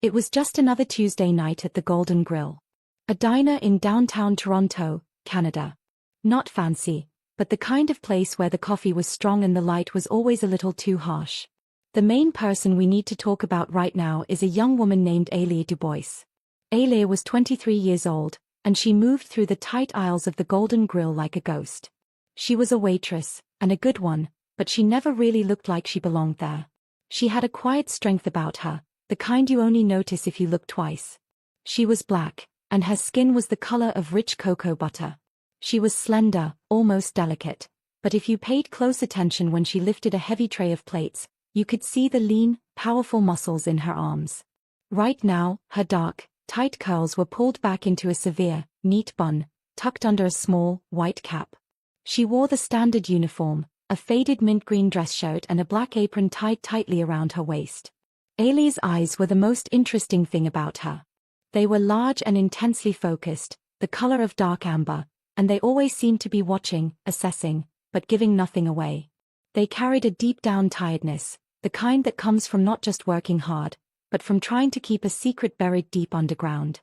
It was just another Tuesday night at the Golden Grill. A diner in downtown Toronto, Canada. Not fancy, but the kind of place where the coffee was strong and the light was always a little too harsh. The main person we need to talk about right now is a young woman named Ailey Dubois. Ailey was 23 years old, and she moved through the tight aisles of the Golden Grill like a ghost. She was a waitress, and a good one, but she never really looked like she belonged there. She had a quiet strength about her, the kind you only notice if you look twice. She was black, and her skin was the color of rich cocoa butter. She was slender, almost delicate, but if you paid close attention when she lifted a heavy tray of plates, you could see the lean, powerful muscles in her arms. Right now, her dark, tight curls were pulled back into a severe, neat bun, tucked under a small, white cap. She wore the standard uniform, a faded mint green dress shirt and a black apron tied tightly around her waist. Ailey's eyes were the most interesting thing about her. They were large and intensely focused, the color of dark amber, and they always seemed to be watching, assessing, but giving nothing away. They carried a deep-down tiredness, the kind that comes from not just working hard, but from trying to keep a secret buried deep underground.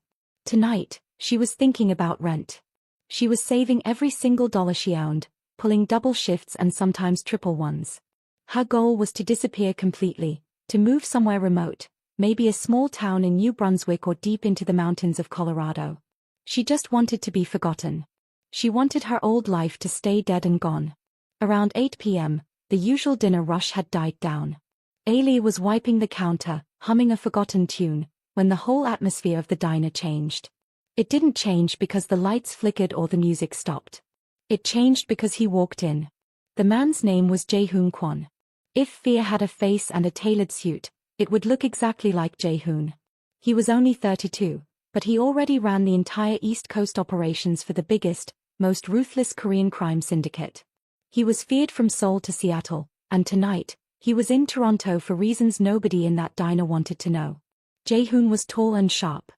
Tonight, she was thinking about rent. She was saving every single dollar she owned, pulling double shifts and sometimes triple ones. Her goal was to disappear completely, to move somewhere remote, maybe a small town in New Brunswick or deep into the mountains of Colorado. She just wanted to be forgotten. She wanted her old life to stay dead and gone. Around 8 p.m., the usual dinner rush had died down. Ailey was wiping the counter, humming a forgotten tune, when the whole atmosphere of the diner changed. It didn't change because the lights flickered or the music stopped. It changed because he walked in. The man's name was Jae-hoon Kwon. If fear had a face and a tailored suit, it would look exactly like Jae-hoon. He was only 32, but he already ran the entire East Coast operations for the biggest, most ruthless Korean crime syndicate. He was feared from Seoul to Seattle, and tonight, he was in Toronto for reasons nobody in that diner wanted to know. Jae-hoon was tall and sharp.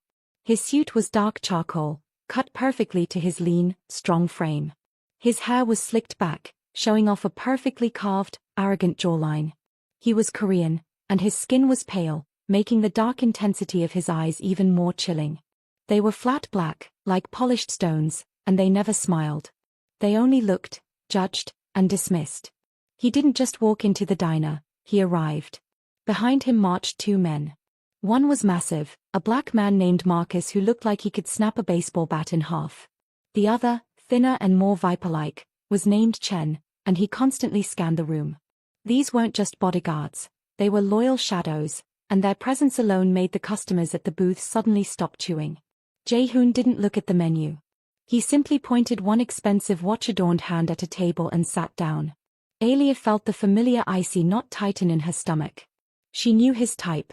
His suit was dark charcoal, cut perfectly to his lean, strong frame. His hair was slicked back, showing off a perfectly carved, arrogant jawline. He was Korean, and his skin was pale, making the dark intensity of his eyes even more chilling. They were flat black, like polished stones, and they never smiled. They only looked, judged, and dismissed. He didn't just walk into the diner, he arrived. Behind him marched two men. One was massive, a black man named Marcus who looked like he could snap a baseball bat in half. The other, thinner and more viper-like, was named Chen, and he constantly scanned the room. These weren't just bodyguards, they were loyal shadows, and their presence alone made the customers at the booth suddenly stop chewing. Jae-hoon didn't look at the menu. He simply pointed one expensive watch-adorned hand at a table and sat down. Ailey felt the familiar icy knot tighten in her stomach. She knew his type.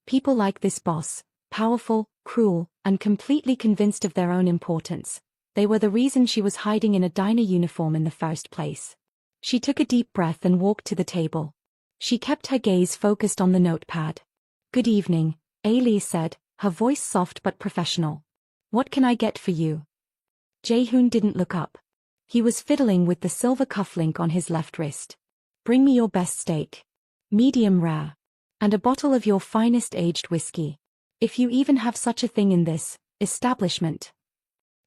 People like this boss, powerful, cruel, and completely convinced of their own importance. They were the reason she was hiding in a diner uniform in the first place. She took a deep breath and walked to the table. She kept her gaze focused on the notepad. "Good evening," Ailey said, her voice soft but professional. "What can I get for you?" Jae-hoon didn't look up. He was fiddling with the silver cufflink on his left wrist. "Bring me your best steak. Medium rare. And a bottle of your finest aged whiskey. If you even have such a thing in this establishment."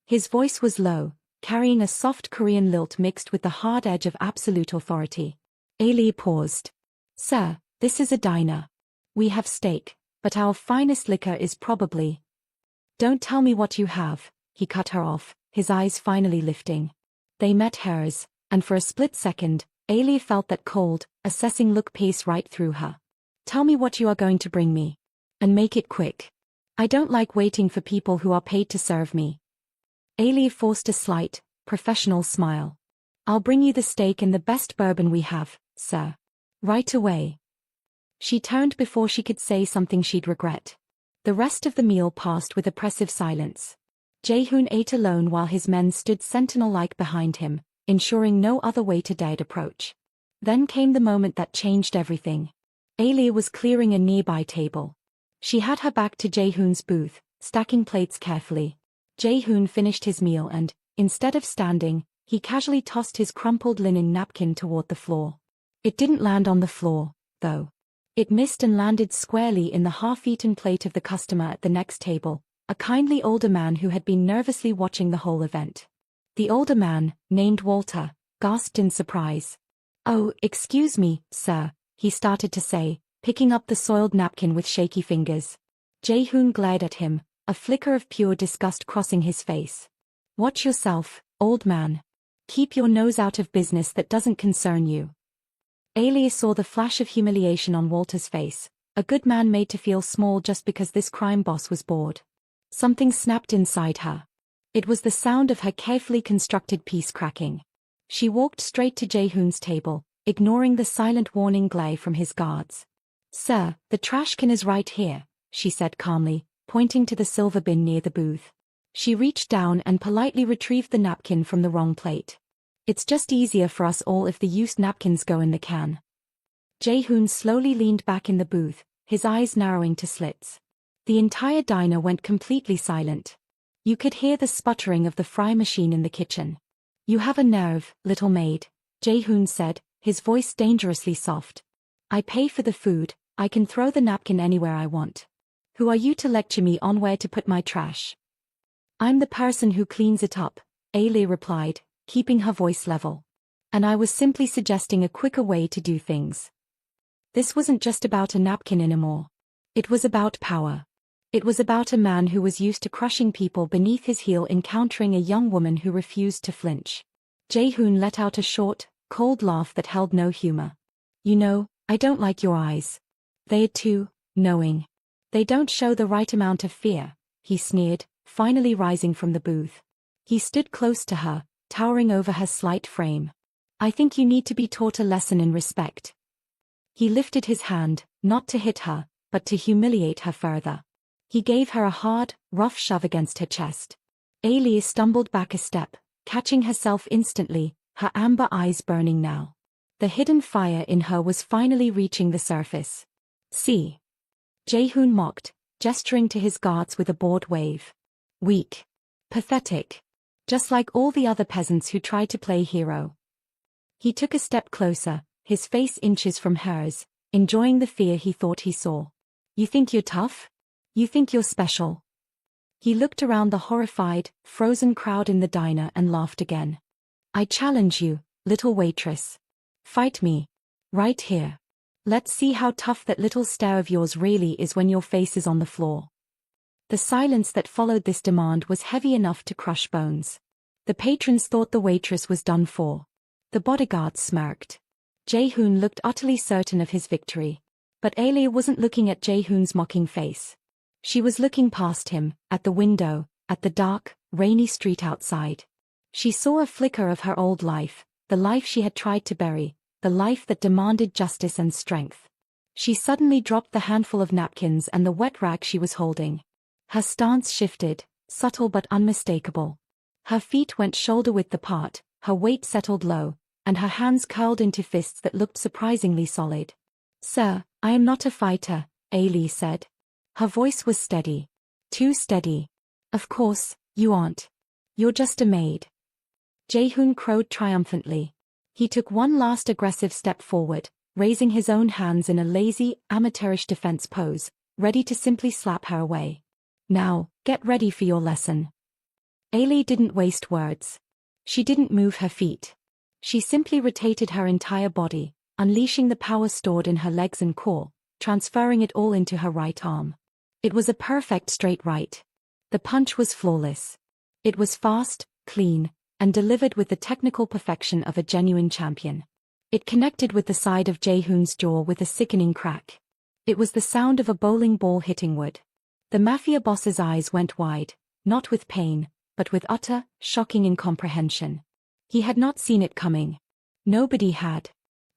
His voice was low, carrying a soft Korean lilt mixed with the hard edge of absolute authority. Ailey paused. "Sir, this is a diner. We have steak, but our finest liquor is probably—" "Don't tell me what you have," he cut her off, his eyes finally lifting. They met hers, and for a split second, Ailey felt that cold, assessing look pace right through her. "Tell me what you are going to bring me. And make it quick. I don't like waiting for people who are paid to serve me." Ailey forced a slight, professional smile. "I'll bring you the steak and the best bourbon we have, sir. Right away." She turned before she could say something she'd regret. The rest of the meal passed with oppressive silence. Jae-hoon ate alone while his men stood sentinel-like behind him, ensuring no other waiter dared approach. Then came the moment that changed everything. Ailey was clearing a nearby table. She had her back to Jae-hoon's booth, stacking plates carefully. Jae-hoon finished his meal and, instead of standing, he casually tossed his crumpled linen napkin toward the floor. It didn't land on the floor, though. It missed and landed squarely in the half-eaten plate of the customer at the next table, a kindly older man who had been nervously watching the whole event. The older man, named Walter, gasped in surprise. "Oh, excuse me, sir," he started to say, picking up the soiled napkin with shaky fingers. Jae-hoon glared at him, a flicker of pure disgust crossing his face. "Watch yourself, old man. Keep your nose out of business that doesn't concern you." Ailey saw the flash of humiliation on Walter's face, a good man made to feel small just because this crime boss was bored. Something snapped inside her. It was the sound of her carefully constructed piece cracking. She walked straight to Jae-hoon's table, ignoring the silent warning glare from his guards. "Sir, the trash can is right here," she said calmly, pointing to the silver bin near the booth. She reached down and politely retrieved the napkin from the wrong plate. "It's just easier for us all if the used napkins go in the can." Jae-hoon slowly leaned back in the booth, his eyes narrowing to slits. The entire diner went completely silent. You could hear the sputtering of the fry machine in the kitchen. "You have a nerve, little maid," Jae-hoon said, his voice dangerously soft. "I pay for the food, I can throw the napkin anywhere I want. Who are you to lecture me on where to put my trash?" "I'm the person who cleans it up," Ailey replied, keeping her voice level. "And I was simply suggesting a quicker way to do things." This wasn't just about a napkin anymore. It was about power. It was about a man who was used to crushing people beneath his heel encountering a young woman who refused to flinch. Jae-hoon let out a short, cold laugh that held no humor. "You know, I don't like your eyes. They're too knowing. They don't show the right amount of fear," he sneered, finally rising from the booth. He stood close to her, towering over her slight frame. "I think you need to be taught a lesson in respect." He lifted his hand, not to hit her, but to humiliate her further. He gave her a hard, rough shove against her chest. Ailey stumbled back a step, catching herself instantly, her amber eyes burning now. The hidden fire in her was finally reaching the surface. "See?" Jae-hoon mocked, gesturing to his guards with a bored wave. "Weak. Pathetic. Just like all the other peasants who tried to play hero." He took a step closer, his face inches from hers, enjoying the fear he thought he saw. "You think you're tough? You think you're special?" He looked around the horrified, frozen crowd in the diner and laughed again. "I challenge you, little waitress. Fight me. Right here. Let's see how tough that little stare of yours really is when your face is on the floor." The silence that followed this demand was heavy enough to crush bones. The patrons thought the waitress was done for. The bodyguards smirked. Jae-hoon looked utterly certain of his victory. But Ailey wasn't looking at Jae-hoon's mocking face. She was looking past him, at the window, at the dark, rainy street outside. She saw a flicker of her old life, the life she had tried to bury, the life that demanded justice and strength. She suddenly dropped the handful of napkins and the wet rag she was holding. Her stance shifted, subtle but unmistakable. Her feet went shoulder-width apart, her weight settled low, and her hands curled into fists that looked surprisingly solid. "Sir, I am not a fighter," Ailey said. Her voice was steady. Too steady. "Of course, you aren't. You're just a maid." Jae-hoon crowed triumphantly. He took one last aggressive step forward, raising his own hands in a lazy, amateurish defense pose, ready to simply slap her away. "Now, get ready for your lesson." Ailey didn't waste words. She didn't move her feet. She simply rotated her entire body, unleashing the power stored in her legs and core, transferring it all into her right arm. It was a perfect straight right. The punch was flawless. It was fast, clean, and delivered with the technical perfection of a genuine champion. It connected with the side of Jae-hoon's jaw with a sickening crack. It was the sound of a bowling ball hitting wood. The Mafia Boss's eyes went wide, not with pain, but with utter, shocking incomprehension. He had not seen it coming. Nobody had.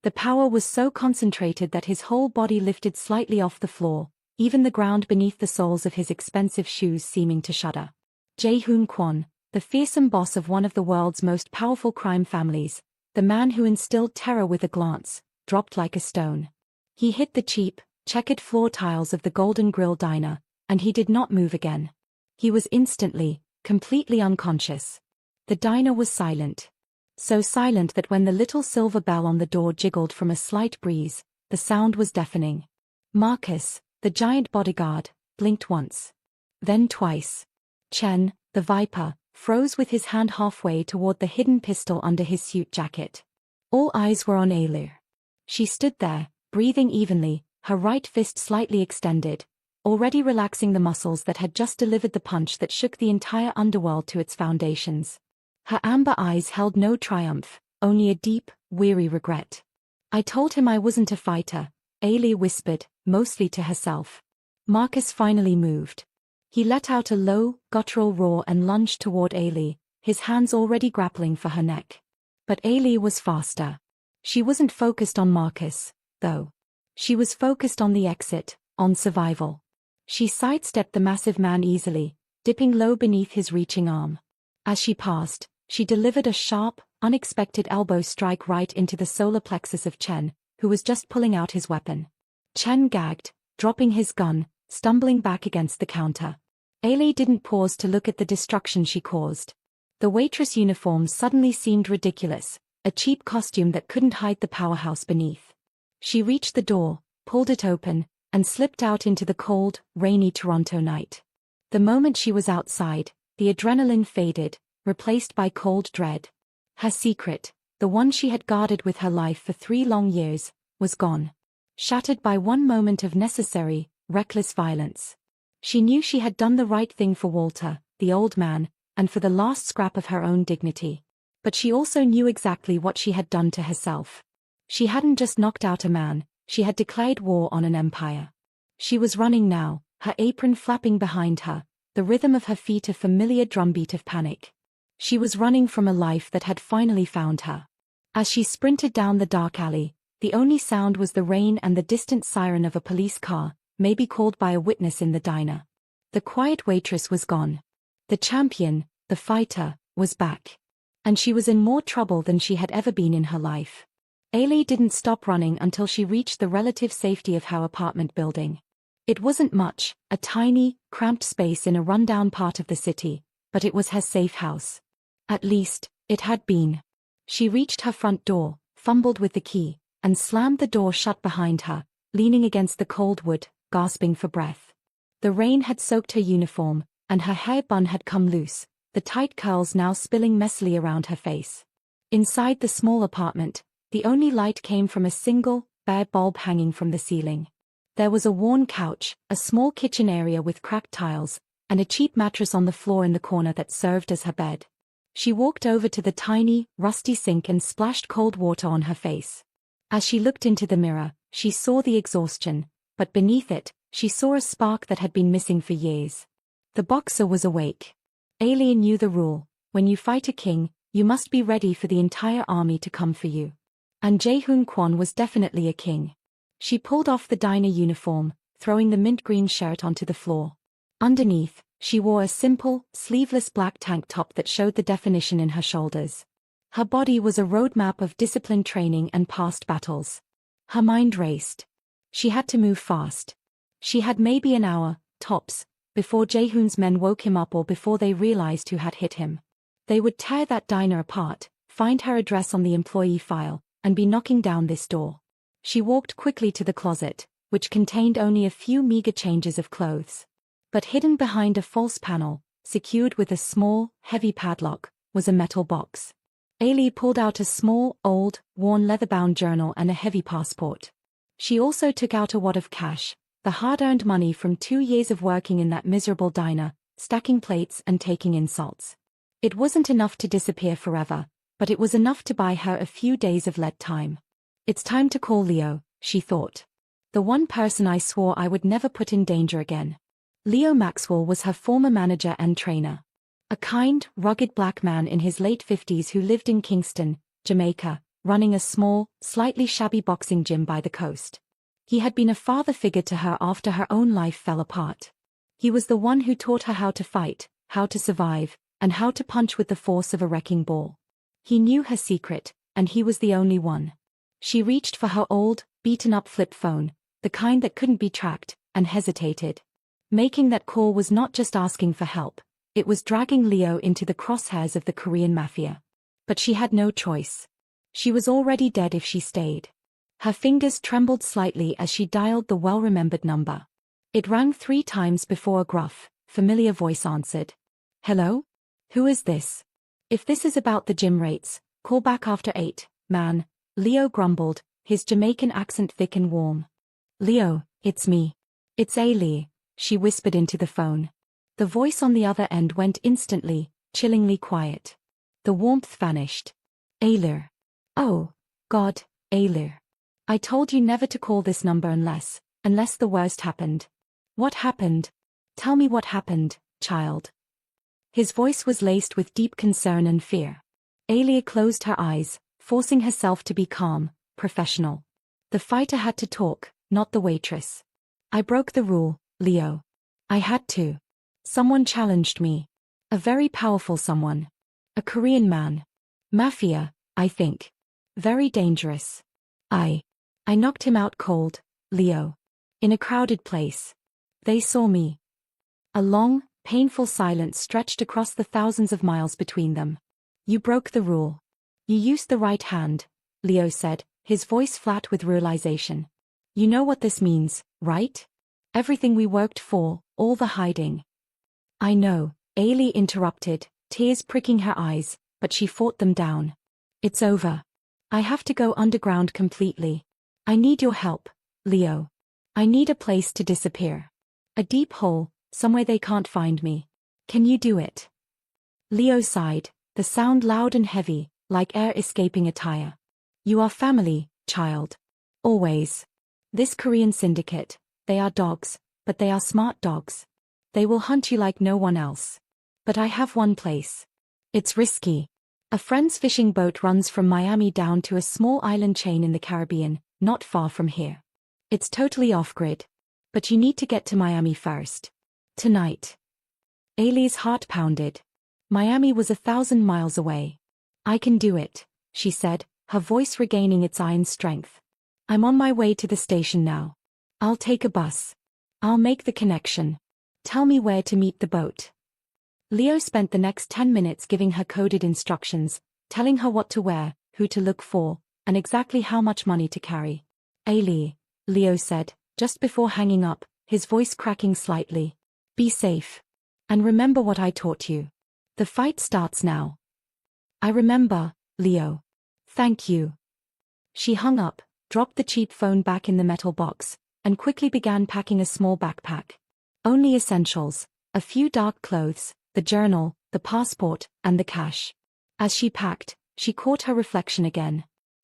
The power was so concentrated that his whole body lifted slightly off the floor, even the ground beneath the soles of his expensive shoes seeming to shudder. Jae-hoon Kwon, the fearsome boss of one of the world's most powerful crime families, the man who instilled terror with a glance, dropped like a stone. He hit the cheap, checkered floor tiles of the Golden Grill diner, and he did not move again. He was instantly, completely unconscious. The diner was silent. So silent that when the little silver bell on the door jiggled from a slight breeze, the sound was deafening. Marcus, the giant bodyguard, blinked once. Then twice. Chen, the Viper, froze with his hand halfway toward the hidden pistol under his suit jacket. All eyes were on Ailu. She stood there, breathing evenly, her right fist slightly extended, already relaxing the muscles that had just delivered the punch that shook the entire underworld to its foundations. Her amber eyes held no triumph, only a deep, weary regret. I told him I wasn't a fighter, Ailu whispered, mostly to herself. Marcus finally moved. He let out a low, guttural roar and lunged toward Ailu, his hands already grappling for her neck. But Ailu was faster. She wasn't focused on Marcus, though. She was focused on the exit, on survival. She sidestepped the massive man easily, dipping low beneath his reaching arm. As she passed, she delivered a sharp, unexpected elbow strike right into the solar plexus of Chen, who was just pulling out his weapon. Chen gagged, dropping his gun, stumbling back against the counter. Ailu didn't pause to look at the destruction she caused. The waitress uniform suddenly seemed ridiculous, a cheap costume that couldn't hide the powerhouse beneath. She reached the door, pulled it open, and slipped out into the cold, rainy Toronto night. The moment she was outside, the adrenaline faded, replaced by cold dread. Her secret, the one she had guarded with her life for 3 long years, was gone. Shattered by one moment of necessary, reckless violence. She knew she had done the right thing for Walter, the old man, and for the last scrap of her own dignity. But she also knew exactly what she had done to herself. She hadn't just knocked out a man, she had declared war on an empire. She was running now, her apron flapping behind her, the rhythm of her feet a familiar drumbeat of panic. She was running from a life that had finally found her. As she sprinted down the dark alley, the only sound was the rain and the distant siren of a police car, maybe called by a witness in the diner. The quiet waitress was gone. The champion, the fighter, was back. And she was in more trouble than she had ever been in her life. Ailu didn't stop running until she reached the relative safety of her apartment building. It wasn't much, a tiny, cramped space in a rundown part of the city, but it was her safe house. At least, it had been. She reached her front door, fumbled with the key, and slammed the door shut behind her, leaning against the cold wood, gasping for breath. The rain had soaked her uniform, and her hair bun had come loose, the tight curls now spilling messily around her face. Inside the small apartment, the only light came from a single, bare bulb hanging from the ceiling. There was a worn couch, a small kitchen area with cracked tiles, and a cheap mattress on the floor in the corner that served as her bed. She walked over to the tiny, rusty sink and splashed cold water on her face. As she looked into the mirror, she saw the exhaustion, but beneath it, she saw a spark that had been missing for years. The boxer was awake. Ailu knew the rule: when you fight a king, you must be ready for the entire army to come for you. And Jae-hoon Kwon was definitely a king. She pulled off the diner uniform, throwing the mint green shirt onto the floor. Underneath, she wore a simple, sleeveless black tank top that showed the definition in her shoulders. Her body was a roadmap of disciplined training and past battles. Her mind raced. She had to move fast. She had maybe an hour, tops, before Jae-hoon's men woke him up or before they realized who had hit him. They would tear that diner apart, find her address on the employee file, and be knocking down this door. She walked quickly to the closet, which contained only a few meager changes of clothes. But hidden behind a false panel, secured with a small, heavy padlock, was a metal box. Ailu pulled out a small, old, worn leather-bound journal and a heavy passport. She also took out a wad of cash, the hard-earned money from 2 years of working in that miserable diner, stacking plates and taking insults. It wasn't enough to disappear forever, but it was enough to buy her a few days of lead time. It's time to call Leo, she thought. The one person I swore I would never put in danger again. Leo Maxwell was her former manager and trainer. A kind, rugged black man in his late 50s who lived in Kingston, Jamaica, running a small, slightly shabby boxing gym by the coast. He had been a father figure to her after her own life fell apart. He was the one who taught her how to fight, how to survive, and how to punch with the force of a wrecking ball. He knew her secret, and he was the only one. She reached for her old, beaten-up flip phone, the kind that couldn't be tracked, and hesitated. Making that call was not just asking for help, it was dragging Leo into the crosshairs of the Korean mafia. But she had no choice. She was already dead if she stayed. Her fingers trembled slightly as she dialed the well-remembered number. It rang 3 times before a gruff, familiar voice answered. Hello? Who is this? If this is about the gym rates, call back after 8, man, Leo grumbled, his Jamaican accent thick and warm. Leo, it's me. It's Ailey, she whispered into the phone. The voice on the other end went instantly, chillingly quiet. The warmth vanished. Ailey. Oh, God, Ailey. I told you never to call this number unless the worst happened. What happened? Tell me what happened, child. His voice was laced with deep concern and fear. Ailey closed her eyes, forcing herself to be calm, professional. The fighter had to talk, not the waitress. I broke the rule, Leo. I had to. Someone challenged me. A very powerful someone. A Korean man. Mafia, I think. Very dangerous. I knocked him out cold, Leo. In a crowded place. They saw me. A long, painful silence stretched across the thousands of miles between them. You broke the rule. You used the right hand, Leo said, his voice flat with realization. You know what this means, right? Everything we worked for, all the hiding. I know, Ailey interrupted, tears pricking her eyes, but she fought them down. It's over. I have to go underground completely. I need your help, Leo. I need a place to disappear. A deep hole, somewhere they can't find me. Can you do it? Leo sighed, the sound loud and heavy, like air escaping a tire. You are family, child. Always. This Korean syndicate, they are dogs, but they are smart dogs. They will hunt you like no one else. But I have one place. It's risky. A friend's fishing boat runs from Miami down to a small island chain in the Caribbean, not far from here. It's totally off-grid. But you need to get to Miami first. Tonight. Ailey's heart pounded. Miami was 1,000 miles away. I can do it, she said, her voice regaining its iron strength. I'm on my way to the station now. I'll take a bus. I'll make the connection. Tell me where to meet the boat. Leo spent the next 10 minutes giving her coded instructions, telling her what to wear, who to look for, and exactly how much money to carry. Ailey, Leo said, just before hanging up, his voice cracking slightly. Be safe. And remember what I taught you. The fight starts now. I remember, Leo. Thank you. She hung up, dropped the cheap phone back in the metal box, and quickly began packing a small backpack. Only essentials, a few dark clothes, the journal, the passport, and the cash. As she packed, she caught her reflection again.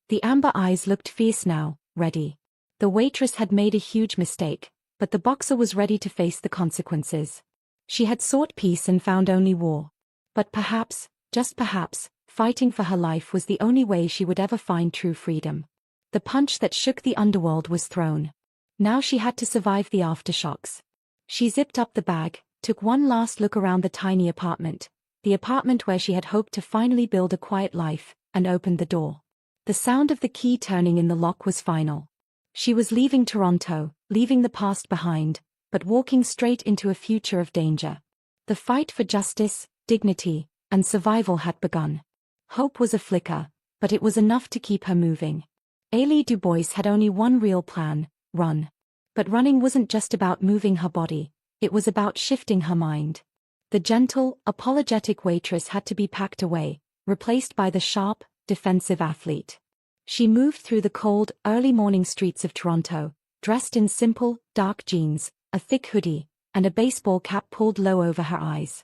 The amber eyes looked fierce now, ready. The waitress had made a huge mistake, but the boxer was ready to face the consequences. She had sought peace and found only war. But perhaps, just perhaps, fighting for her life was the only way she would ever find true freedom. The punch that shook the underworld was thrown. Now she had to survive the aftershocks. She zipped up the bag, took one last look around the tiny apartment, the apartment where she had hoped to finally build a quiet life, and opened the door. The sound of the key turning in the lock was final. She was leaving Toronto, leaving the past behind, but walking straight into a future of danger. The fight for justice, dignity, and survival had begun. Hope was a flicker, but it was enough to keep her moving. Ailey Dubois had only one real plan, run. But running wasn't just about moving her body, it was about shifting her mind. The gentle, apologetic waitress had to be packed away, replaced by the sharp, defensive athlete. She moved through the cold, early morning streets of Toronto, dressed in simple, dark jeans, a thick hoodie, and a baseball cap pulled low over her eyes.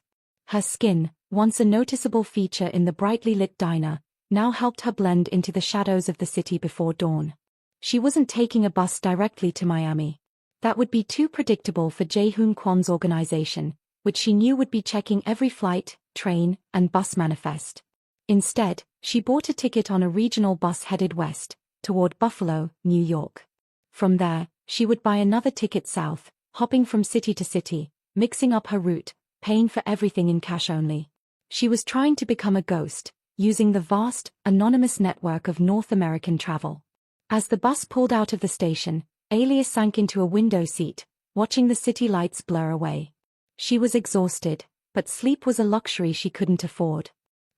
Her skin, once a noticeable feature in the brightly lit diner, now helped her blend into the shadows of the city before dawn. She wasn't taking a bus directly to Miami. That would be too predictable for Jae-hoon Kwon's organization, which she knew would be checking every flight, train, and bus manifest. Instead, she bought a ticket on a regional bus headed west, toward Buffalo, New York. From there, she would buy another ticket south, hopping from city to city, mixing up her route, paying for everything in cash only. She was trying to become a ghost, using the vast, anonymous network of North American travel. As the bus pulled out of the station, Ailey sank into a window seat, watching the city lights blur away. She was exhausted, but sleep was a luxury she couldn't afford.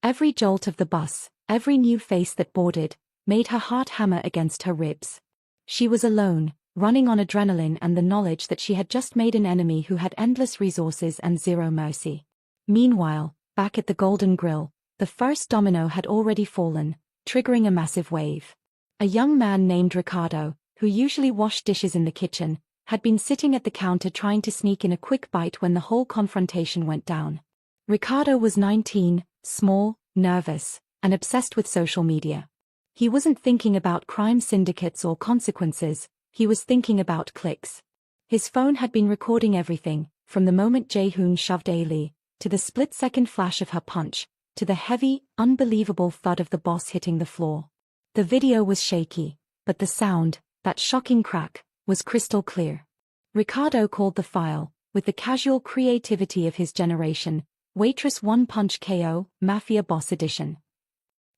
Every jolt of the bus, every new face that boarded, made her heart hammer against her ribs. She was alone, running on adrenaline and the knowledge that she had just made an enemy who had endless resources and zero mercy. Meanwhile, back at the Golden Grill, the first domino had already fallen, triggering a massive wave. A young man named Ricardo, who usually washed dishes in the kitchen, had been sitting at the counter trying to sneak in a quick bite when the whole confrontation went down. Ricardo was 19, small, nervous, and obsessed with social media. He wasn't thinking about crime syndicates or consequences, he was thinking about clicks. His phone had been recording everything, from the moment Jae-hoon shoved Ailey, to the split-second flash of her punch, to the heavy, unbelievable thud of the boss hitting the floor. The video was shaky, but the sound, that shocking crack, was crystal clear. Ricardo called the file, with the casual creativity of his generation, Waitress One Punch KO, Mafia Boss Edition.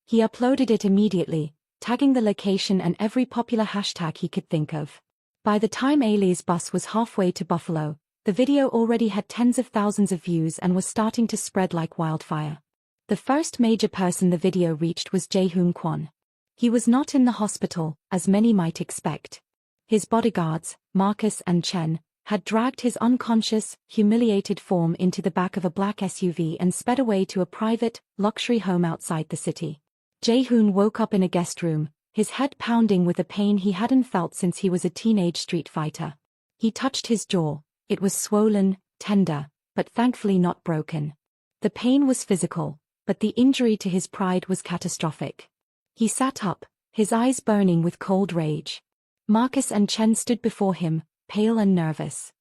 He uploaded it immediately, tagging the location and every popular hashtag he could think of. By the time Ailey's bus was halfway to Buffalo, the video already had tens of thousands of views and was starting to spread like wildfire. The first major person the video reached was Jae-hoon Kwon. He was not in the hospital, as many might expect. His bodyguards, Marcus and Chen, had dragged his unconscious, humiliated form into the back of a black SUV and sped away to a private, luxury home outside the city. Jae-hoon woke up in a guest room, his head pounding with a pain he hadn't felt since he was a teenage street fighter. He touched his jaw. It was swollen, tender, but thankfully not broken. The pain was physical, but the injury to his pride was catastrophic. He sat up, his eyes burning with cold rage. Marcus and Chen stood before him, pale and nervous.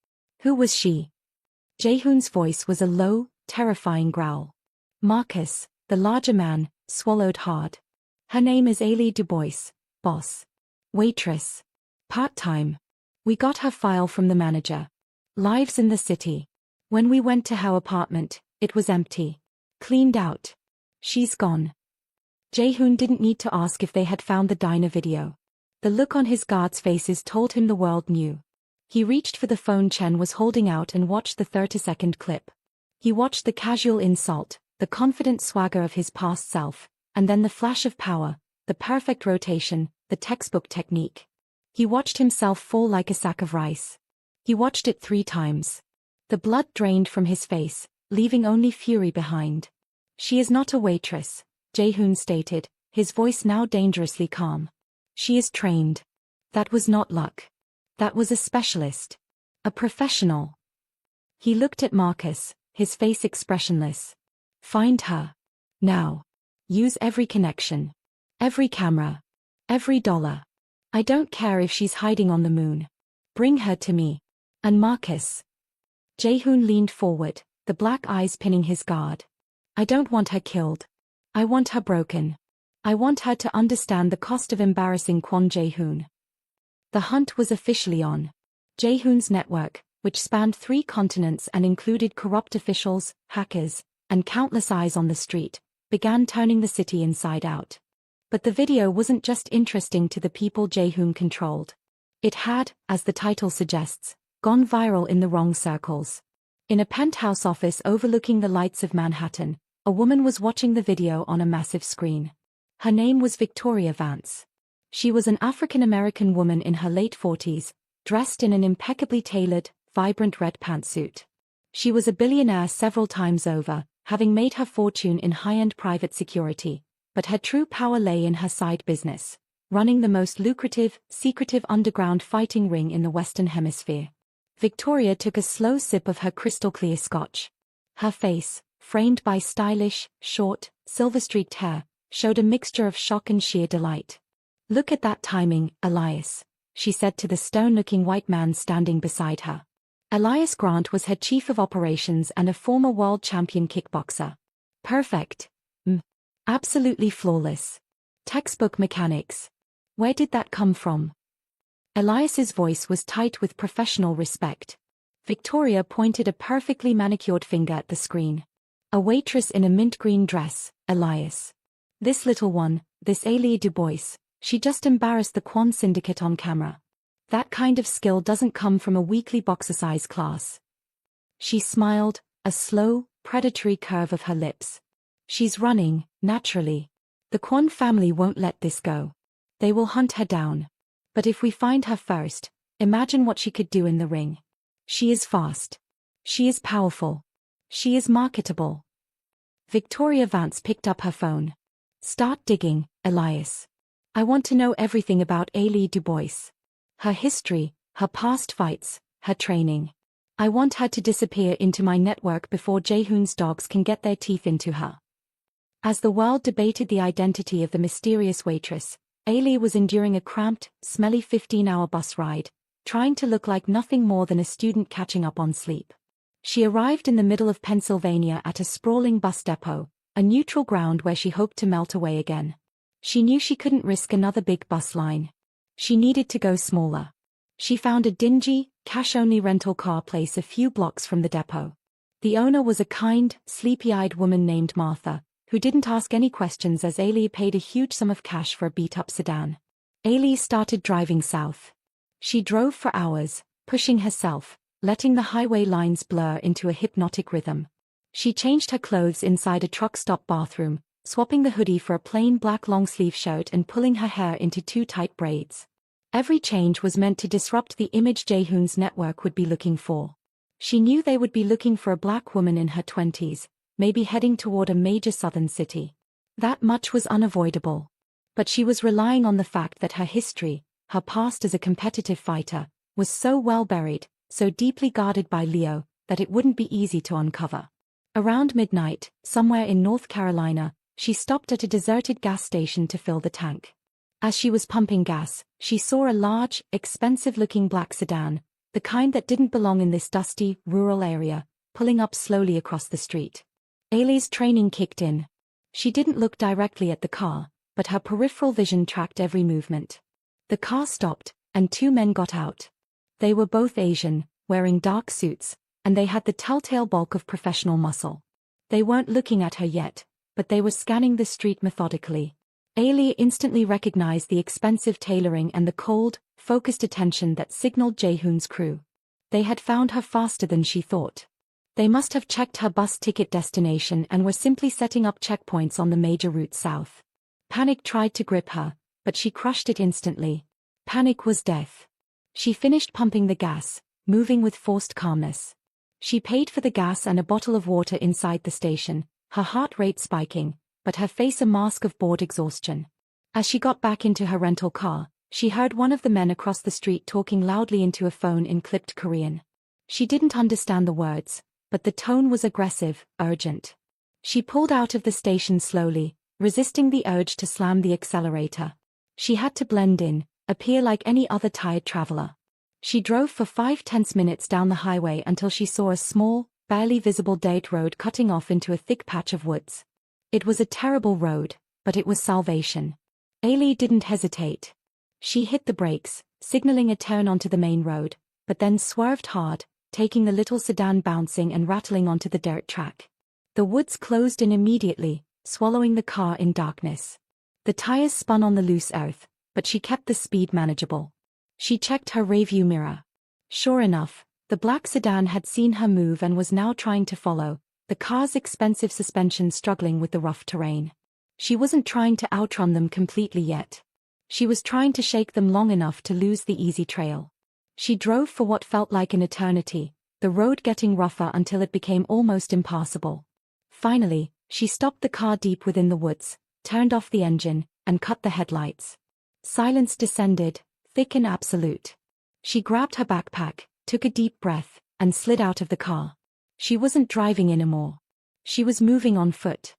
Who was she? Jae-hoon's voice was a low, terrifying growl. Marcus, the larger man, swallowed hard. Her name is Ailey Dubois, boss. Waitress. Part-time. We got her file from the manager. Lives in the city. When we went to her apartment, it was empty. Cleaned out. She's gone. Jae-hoon didn't need to ask if they had found the diner video. The look on his guards' faces told him the world knew. He reached for the phone Chen was holding out and watched the 30-second clip. He watched the casual insult, the confident swagger of his past self, and then the flash of power, the perfect rotation, the textbook technique. He watched himself fall like a sack of rice. He watched it 3 times. The blood drained from his face, leaving only fury behind. She is not a waitress, Jae-hoon stated, his voice now dangerously calm. She is trained. That was not luck. That was a specialist. A professional. He looked at Marcus, his face expressionless. Find her. Now. Use every connection. Every camera. Every dollar. I don't care if she's hiding on the moon. Bring her to me. And Marcus. Jae-hoon leaned forward, the black eyes pinning his guard. I don't want her killed. I want her broken. I want her to understand the cost of embarrassing Kwon Jae-hoon. The hunt was officially on. Jae-hoon's network, which spanned 3 continents and included corrupt officials, hackers, and countless eyes on the street, began turning the city inside out. But the video wasn't just interesting to the people Jae-hoon controlled. It had, as the title suggests, gone viral in the wrong circles. In a penthouse office overlooking the lights of Manhattan, a woman was watching the video on a massive screen. Her name was Victoria Vance. She was an African-American woman in her late 40s, dressed in an impeccably tailored, vibrant red pantsuit. She was a billionaire several times over, having made her fortune in high-end private security, but her true power lay in her side business, running the most lucrative, secretive underground fighting ring in the Western Hemisphere. Victoria took a slow sip of her crystal-clear scotch. Her face, framed by stylish, short, silver-streaked hair, showed a mixture of shock and sheer delight. Look at that timing, Elias, she said to the stone-looking white man standing beside her. Elias Grant was her chief of operations and a former world champion kickboxer. Perfect. Absolutely flawless. Textbook mechanics. Where did that come from? Elias's voice was tight with professional respect. Victoria pointed a perfectly manicured finger at the screen. A waitress in a mint green dress, Elias. This little one, this Ailey Dubois, she just embarrassed the Kwon Syndicate on camera. That kind of skill doesn't come from a weekly boxercise class. She smiled, a slow, predatory curve of her lips. She's running, naturally. The Kwon family won't let this go. They will hunt her down. But if we find her first, imagine what she could do in the ring. She is fast. She is powerful. She is marketable. Victoria Vance picked up her phone. Start digging, Elias. I want to know everything about Ailey Dubois. Her history, her past fights, her training. I want her to disappear into my network before Jaehoon's dogs can get their teeth into her. As the world debated the identity of the mysterious waitress, Ailey was enduring a cramped, smelly 15-hour bus ride, trying to look like nothing more than a student catching up on sleep. She arrived in the middle of Pennsylvania at a sprawling bus depot, a neutral ground where she hoped to melt away again. She knew she couldn't risk another big bus line. She needed to go smaller. She found a dingy, cash-only rental car place a few blocks from the depot. The owner was a kind, sleepy-eyed woman named Martha, who didn't ask any questions as Ailey paid a huge sum of cash for a beat-up sedan. Ailey started driving south. She drove for hours, pushing herself, letting the highway lines blur into a hypnotic rhythm. She changed her clothes inside a truck stop bathroom, swapping the hoodie for a plain black long-sleeve shirt and pulling her hair into 2 tight braids. Every change was meant to disrupt the image Jaehoon's network would be looking for. She knew they would be looking for a black woman in her 20s, maybe heading toward a major southern city. That much was unavoidable. But she was relying on the fact that her history, her past as a competitive fighter, was so well buried, so deeply guarded by Leo, that it wouldn't be easy to uncover. Around midnight, somewhere in North Carolina, she stopped at a deserted gas station to fill the tank. As she was pumping gas, she saw a large, expensive-looking black sedan, the kind that didn't belong in this dusty, rural area, pulling up slowly across the street. Ailey's training kicked in. She didn't look directly at the car, but her peripheral vision tracked every movement. The car stopped, and 2 men got out. They were both Asian, wearing dark suits, and they had the telltale bulk of professional muscle. They weren't looking at her yet, but they were scanning the street methodically. Ailey instantly recognized the expensive tailoring and the cold, focused attention that signaled Jaehoon's crew. They had found her faster than she thought. They must have checked her bus ticket destination and were simply setting up checkpoints on the major route south. Panic tried to grip her, but she crushed it instantly. Panic was death. She finished pumping the gas, moving with forced calmness. She paid for the gas and a bottle of water inside the station, her heart rate spiking, but her face a mask of bored exhaustion. As she got back into her rental car, she heard one of the men across the street talking loudly into a phone in clipped Korean. She didn't understand the words, but the tone was aggressive, urgent. She pulled out of the station slowly, resisting the urge to slam the accelerator. She had to blend in, appear like any other tired traveler. She drove for 5 tense minutes down the highway until she saw a small, barely visible dirt road cutting off into a thick patch of woods. It was a terrible road, but it was salvation. Ailey didn't hesitate. She hit the brakes, signaling a turn onto the main road, but then swerved hard, taking the little sedan bouncing and rattling onto the dirt track. The woods closed in immediately, swallowing the car in darkness. The tires spun on the loose earth, but she kept the speed manageable. She checked her rearview mirror. Sure enough, the black sedan had seen her move and was now trying to follow, the car's expensive suspension struggling with the rough terrain. She wasn't trying to outrun them completely yet. She was trying to shake them long enough to lose the easy trail. She drove for what felt like an eternity, the road getting rougher until it became almost impassable. Finally, she stopped the car deep within the woods, turned off the engine, and cut the headlights. Silence descended, thick and absolute. She grabbed her backpack, took a deep breath, and slid out of the car. She wasn't driving anymore. She was moving on foot.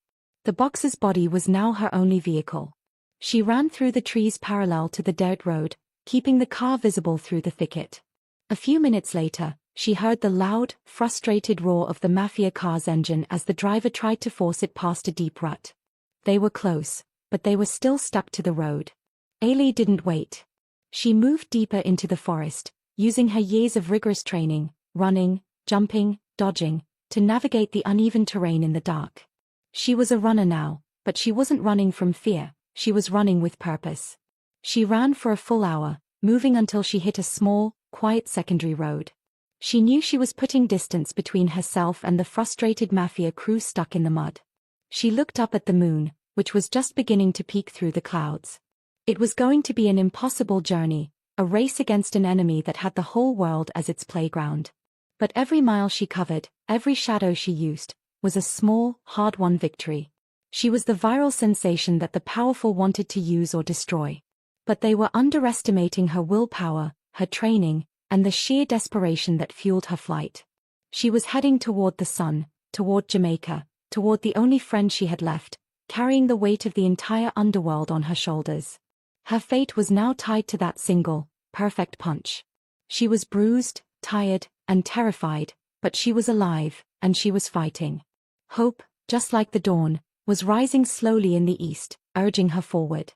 The boxer's body was now her only vehicle. She ran through the trees parallel to the dirt road, keeping the car visible through the thicket. A few minutes later, she heard the loud, frustrated roar of the Mafia car's engine as the driver tried to force it past a deep rut. They were close, but they were still stuck to the road. Ailey didn't wait. She moved deeper into the forest, using her years of rigorous training, running, jumping, dodging, to navigate the uneven terrain in the dark. She was a runner now, but she wasn't running from fear, she was running with purpose. She ran for a full hour, moving until she hit a small, quiet secondary road. She knew she was putting distance between herself and the frustrated Mafia crew stuck in the mud. She looked up at the moon, which was just beginning to peek through the clouds. It was going to be an impossible journey, a race against an enemy that had the whole world as its playground. But every mile she covered, every shadow she used, was a small, hard-won victory. She was the viral sensation that the powerful wanted to use or destroy. But they were underestimating her willpower, her training, and the sheer desperation that fueled her flight. She was heading toward the sun, toward Jamaica, toward the only friend she had left, carrying the weight of the entire underworld on her shoulders. Her fate was now tied to that single, perfect punch. She was bruised, tired, and terrified, but she was alive, and she was fighting. Hope, just like the dawn, was rising slowly in the east, urging her forward.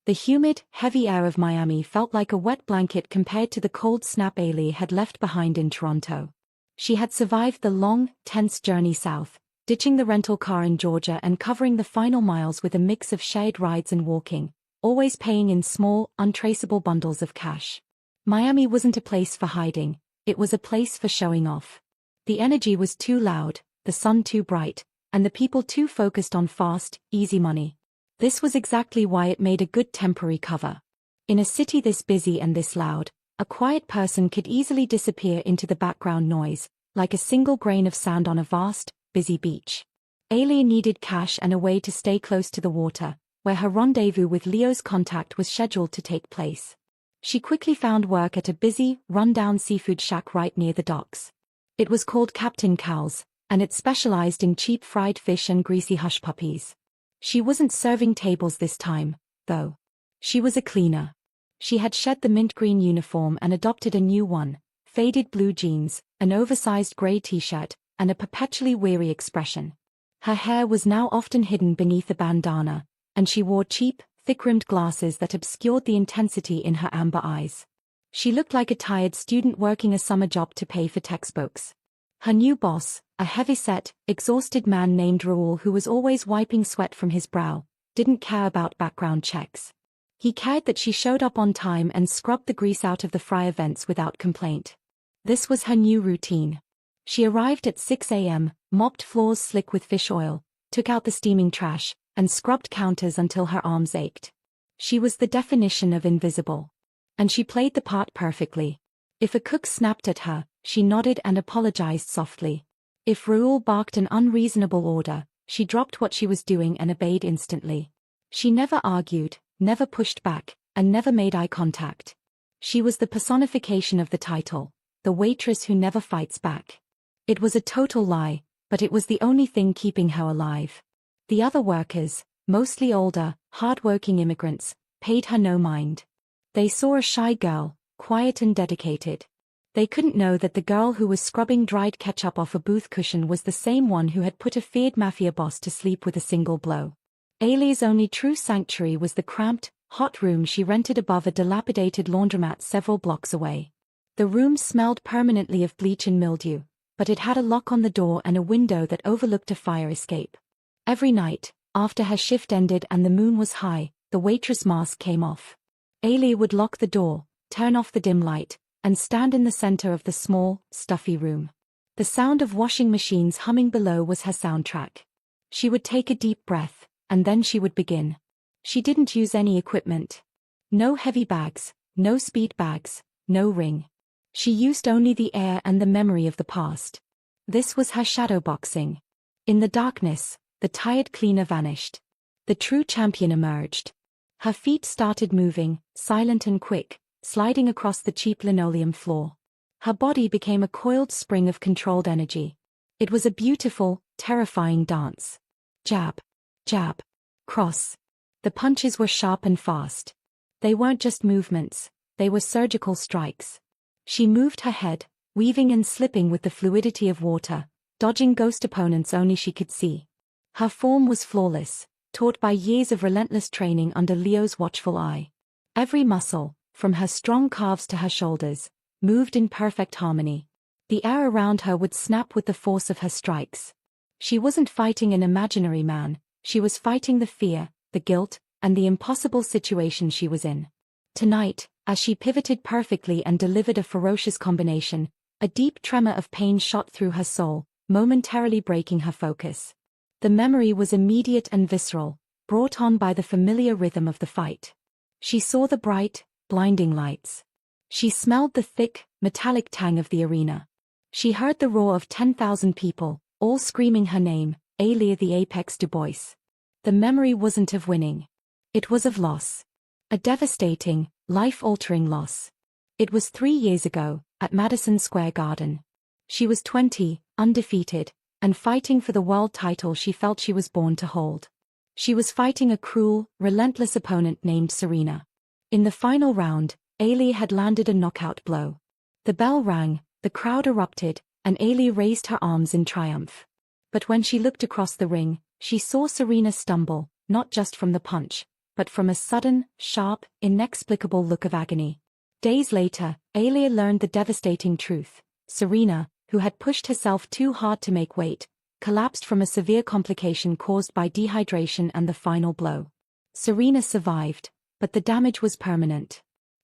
The humid, heavy air of Miami felt like a wet blanket compared to the cold snap Ailey had left behind in Toronto. She had survived the long, tense journey south, ditching the rental car in Georgia and covering the final miles with a mix of shared rides and walking, always paying in small, untraceable bundles of cash. Miami wasn't a place for hiding, it was a place for showing off. The energy was too loud, the sun too bright, and the people too focused on fast, easy money. This was exactly why it made a good temporary cover. In a city this busy and this loud, a quiet person could easily disappear into the background noise, like a single grain of sand on a vast, busy beach. Ailey needed cash and a way to stay close to the water, where her rendezvous with Leo's contact was scheduled to take place. She quickly found work at a busy, run-down seafood shack right near the docks. It was called Captain Cow's, and it specialized in cheap fried fish and greasy hush puppies. She wasn't serving tables this time, though. She was a cleaner. She had shed the mint green uniform and adopted a new one, faded blue jeans, an oversized gray t-shirt, and a perpetually weary expression. Her hair was now often hidden beneath a bandana, and she wore cheap, thick-rimmed glasses that obscured the intensity in her amber eyes. She looked like a tired student working a summer job to pay for textbooks. Her new boss, a heavy-set, exhausted man named Raoul who was always wiping sweat from his brow, didn't care about background checks. He cared that she showed up on time and scrubbed the grease out of the fryer vents without complaint. This was her new routine. She arrived at 6 a.m., mopped floors slick with fish oil, took out the steaming trash, and scrubbed counters until her arms ached. She was the definition of invisible. And she played the part perfectly. If a cook snapped at her, she nodded and apologized softly. If Raoul barked an unreasonable order, she dropped what she was doing and obeyed instantly. She never argued, never pushed back, and never made eye contact. She was the personification of the title, the waitress who never fights back. It was a total lie, but it was the only thing keeping her alive. The other workers, mostly older, hard-working immigrants, paid her no mind. They saw a shy girl, quiet and dedicated. They couldn't know that the girl who was scrubbing dried ketchup off a booth cushion was the same one who had put a feared mafia boss to sleep with a single blow. Ailey's only true sanctuary was the cramped, hot room she rented above a dilapidated laundromat several blocks away. The room smelled permanently of bleach and mildew, but it had a lock on the door and a window that overlooked a fire escape. Every night, after her shift ended and the moon was high, the waitress mask came off. Ailey would lock the door, turn off the dim light, and stand in the center of the small, stuffy room. The sound of washing machines humming below was her soundtrack. She would take a deep breath, and then she would begin. She didn't use any equipment. No heavy bags, no speed bags, no ring. She used only the air and the memory of the past. This was her shadowboxing. In the darkness, the tired cleaner vanished. The true champion emerged. Her feet started moving, silent and quick, sliding across the cheap linoleum floor. Her body became a coiled spring of controlled energy. It was a beautiful, terrifying dance. Jab, jab, cross. The punches were sharp and fast. They weren't just movements, they were surgical strikes. She moved her head, weaving and slipping with the fluidity of water, dodging ghost opponents only she could see. Her form was flawless, taught by years of relentless training under Leo's watchful eye. Every muscle, from her strong calves to her shoulders, moved in perfect harmony. The air around her would snap with the force of her strikes. She wasn't fighting an imaginary man, she was fighting the fear, the guilt, and the impossible situation she was in. Tonight, as she pivoted perfectly and delivered a ferocious combination, a deep tremor of pain shot through her soul, momentarily breaking her focus. The memory was immediate and visceral, brought on by the familiar rhythm of the fight. She saw the bright, blinding lights. She smelled the thick, metallic tang of the arena. She heard the roar of 10,000 people, all screaming her name, Alia the Apex Du Bois. The memory wasn't of winning. It was of loss. A devastating, life-altering loss. It was 3 years ago, at Madison Square Garden. She was 20, undefeated, and fighting for the world title she felt she was born to hold. She was fighting a cruel, relentless opponent named Serena. In the final round, Alia had landed a knockout blow. The bell rang, the crowd erupted, and Alia raised her arms in triumph. But when she looked across the ring, she saw Serena stumble, not just from the punch, but from a sudden, sharp, inexplicable look of agony. Days later, Alia learned the devastating truth. Serena, who had pushed herself too hard to make weight, collapsed from a severe complication caused by dehydration and the final blow. Serena survived, but the damage was permanent.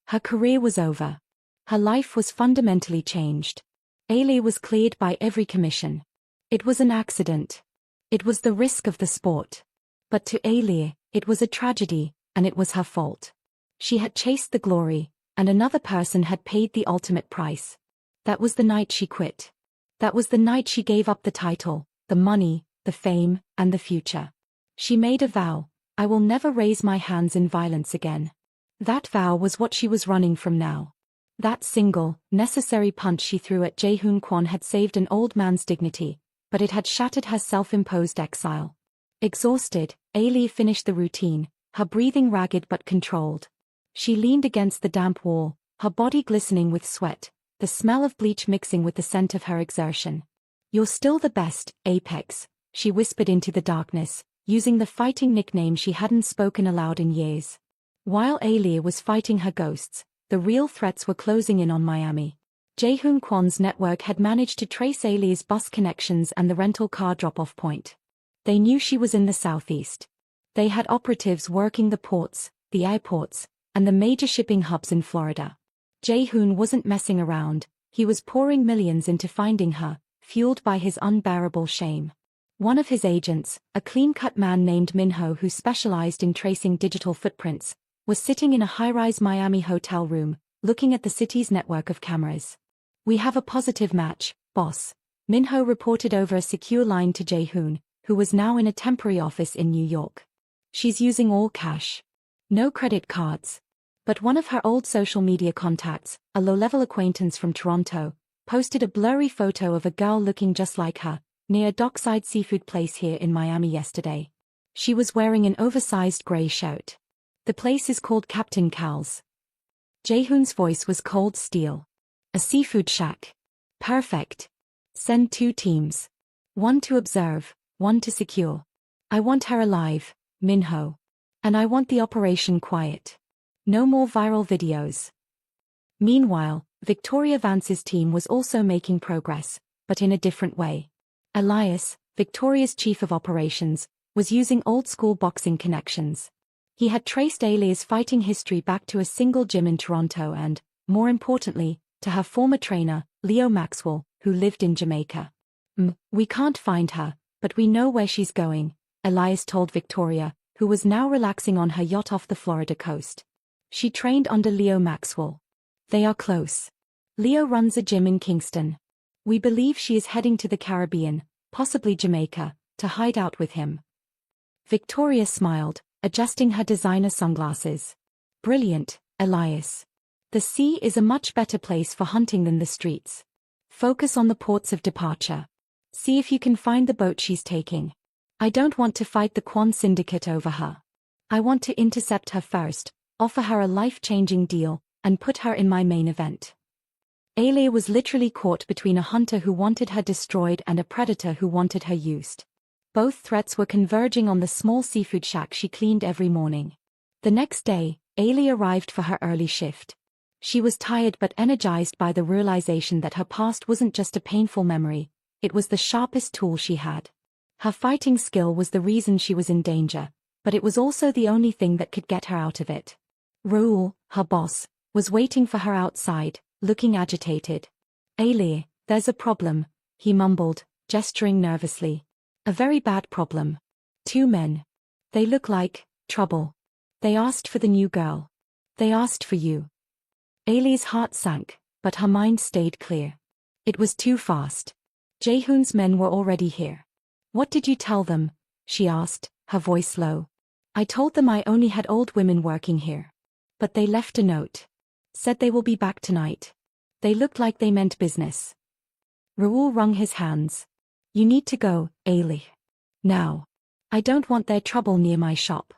Her career was over. Her life was fundamentally changed. Alia was cleared by every commission. It was an accident. It was the risk of the sport. But to Alia, it was a tragedy, and it was her fault. She had chased the glory, and another person had paid the ultimate price. That was the night she quit. That was the night she gave up the title, the money, the fame, and the future. She made a vow: I will never raise my hands in violence again. That vow was what she was running from now. That single, necessary punch she threw at Jae-hoon Kwon had saved an old man's dignity, but it had shattered her self-imposed exile. Exhausted, Alia finished the routine, her breathing ragged but controlled. She leaned against the damp wall, her body glistening with sweat, the smell of bleach mixing with the scent of her exertion. You're still the best, Apex, she whispered into the darkness, using the fighting nickname she hadn't spoken aloud in years. While Alia was fighting her ghosts, the real threats were closing in on Miami. Jae-hoon Kwon's network had managed to trace Alia's bus connections and the rental car drop-off point. They knew she was in the southeast. They had operatives working the ports, the airports, and the major shipping hubs in Florida. Jae-hoon wasn't messing around, he was pouring millions into finding her, fueled by his unbearable shame. One of his agents, a clean-cut man named Minho who specialized in tracing digital footprints, was sitting in a high-rise Miami hotel room, looking at the city's network of cameras. We have a positive match, boss, Minho reported over a secure line to Jae-hoon, who was now in a temporary office in New York. She's using all cash. No credit cards. But one of her old social media contacts, a low-level acquaintance from Toronto, posted a blurry photo of a girl looking just like her, near a dockside seafood place here in Miami yesterday. She was wearing an oversized gray shirt. The place is called Captain Cal's. Jae-hoon's voice was cold steel. A seafood shack. Perfect. Send 2 teams. 1 to observe, 1 to secure. I want her alive, Minho. And I want the operation quiet. No more viral videos. Meanwhile, Victoria Vance's team was also making progress, but in a different way. Elias, Victoria's chief of operations, was using old-school boxing connections. He had traced Alia's fighting history back to a single gym in Toronto and, more importantly, to her former trainer, Leo Maxwell, who lived in Jamaica. We can't find her, but we know where she's going, Elias told Victoria, who was now relaxing on her yacht off the Florida coast. She trained under Leo Maxwell. They are close. Leo runs a gym in Kingston. We believe she is heading to the Caribbean, possibly Jamaica, to hide out with him. Victoria smiled, adjusting her designer sunglasses. Brilliant, Elias. The sea is a much better place for hunting than the streets. Focus on the ports of departure. See if you can find the boat she's taking. I don't want to fight the Kwon Syndicate over her. I want to intercept her first, offer her a life-changing deal, and put her in my main event. Alia was literally caught between a hunter who wanted her destroyed and a predator who wanted her used. Both threats were converging on the small seafood shack she cleaned every morning. The next day, Alia arrived for her early shift. She was tired but energized by the realization that her past wasn't just a painful memory, it was the sharpest tool she had. Her fighting skill was the reason she was in danger, but it was also the only thing that could get her out of it. Raoul, her boss, was waiting for her outside, looking agitated. Alia, there's a problem, he mumbled, gesturing nervously. A very bad problem. 2 men. They look like trouble. They asked for the new girl. They asked for you. Ailey's heart sank, but her mind stayed clear. It was too fast. Jaehoon's men were already here. What did you tell them? She asked, her voice low. I told them I only had old women working here. But they left a note. Said they will be back tonight. They looked like they meant business. Raoul wrung his hands. You need to go, Ailey. Now. I don't want their trouble near my shop.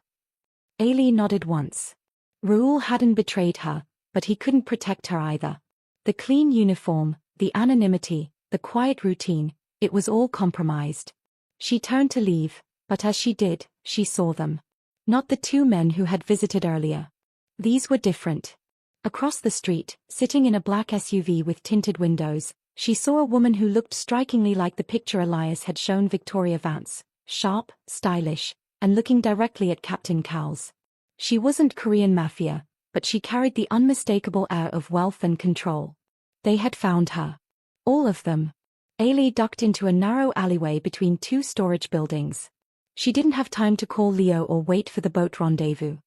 Ailey nodded once. Raoul hadn't betrayed her, but he couldn't protect her either. The clean uniform, the anonymity, the quiet routine, it was all compromised. She turned to leave, but as she did, she saw them. Not the two men who had visited earlier. These were different. Across the street, sitting in a black SUV with tinted windows, she saw a woman who looked strikingly like the picture Elias had shown Victoria Vance, sharp, stylish, and looking directly at Captain Cowles. She wasn't Korean mafia, but she carried the unmistakable air of wealth and control. They had found her. All of them. Ailey ducked into a narrow alleyway between two storage buildings. She didn't have time to call Leo or wait for the boat rendezvous.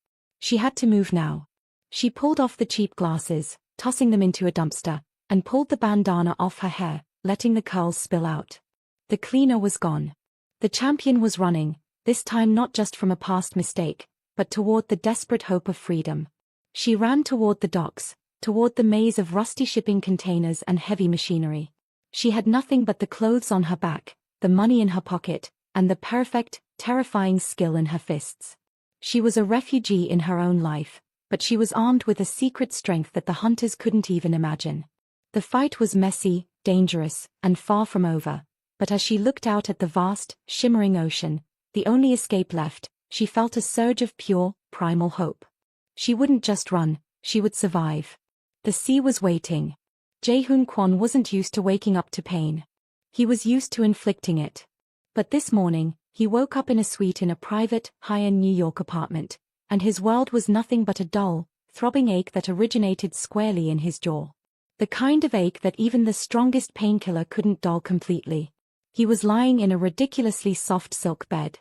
She had to move now. She pulled off the cheap glasses, tossing them into a dumpster, and pulled the bandana off her hair, letting the curls spill out. The cleaner was gone. The champion was running, this time not just from a past mistake, but toward the desperate hope of freedom. She ran toward the docks, toward the maze of rusty shipping containers and heavy machinery. She had nothing but the clothes on her back, the money in her pocket, and the perfect, terrifying skill in her fists. She was a refugee in her own life, but she was armed with a secret strength that the hunters couldn't even imagine. The fight was messy, dangerous, and far from over, but as she looked out at the vast, shimmering ocean, the only escape left, she felt a surge of pure, primal hope. She wouldn't just run, she would survive. The sea was waiting. Jaehoon Kwon wasn't used to waking up to pain. He was used to inflicting it. But this morning, he woke up in a suite in a private, high-end New York apartment, and his world was nothing but a dull, throbbing ache that originated squarely in his jaw. The kind of ache that even the strongest painkiller couldn't dull completely. He was lying in a ridiculously soft silk bed.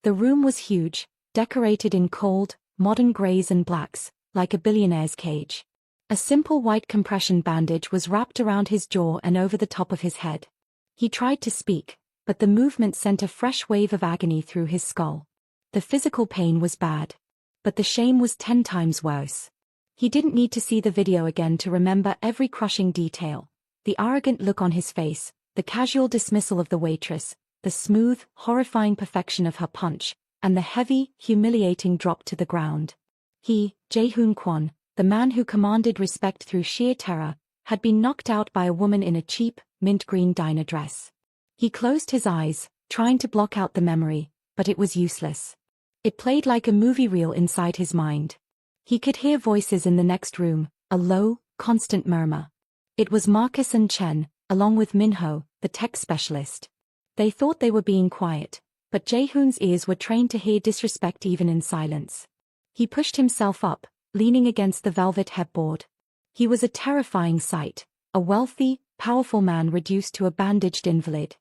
The room was huge, decorated in cold, modern grays and blacks, like a billionaire's cage. A simple white compression bandage was wrapped around his jaw and over the top of his head. He tried to speak, but the movement sent a fresh wave of agony through his skull. The physical pain was bad. But the shame was 10 times worse. He didn't need to see the video again to remember every crushing detail. The arrogant look on his face, the casual dismissal of the waitress, the smooth, horrifying perfection of her punch, and the heavy, humiliating drop to the ground. He, Jaehoon Kwon, the man who commanded respect through sheer terror, had been knocked out by a woman in a cheap, mint-green diner dress. He closed his eyes, trying to block out the memory, but it was useless. It played like a movie reel inside his mind. He could hear voices in the next room, a low, constant murmur. It was Marcus and Chen, along with Minho, the tech specialist. They thought they were being quiet, but Jaehoon's ears were trained to hear disrespect even in silence. He pushed himself up, leaning against the velvet headboard. He was a terrifying sight, a wealthy, powerful man reduced to a bandaged invalid.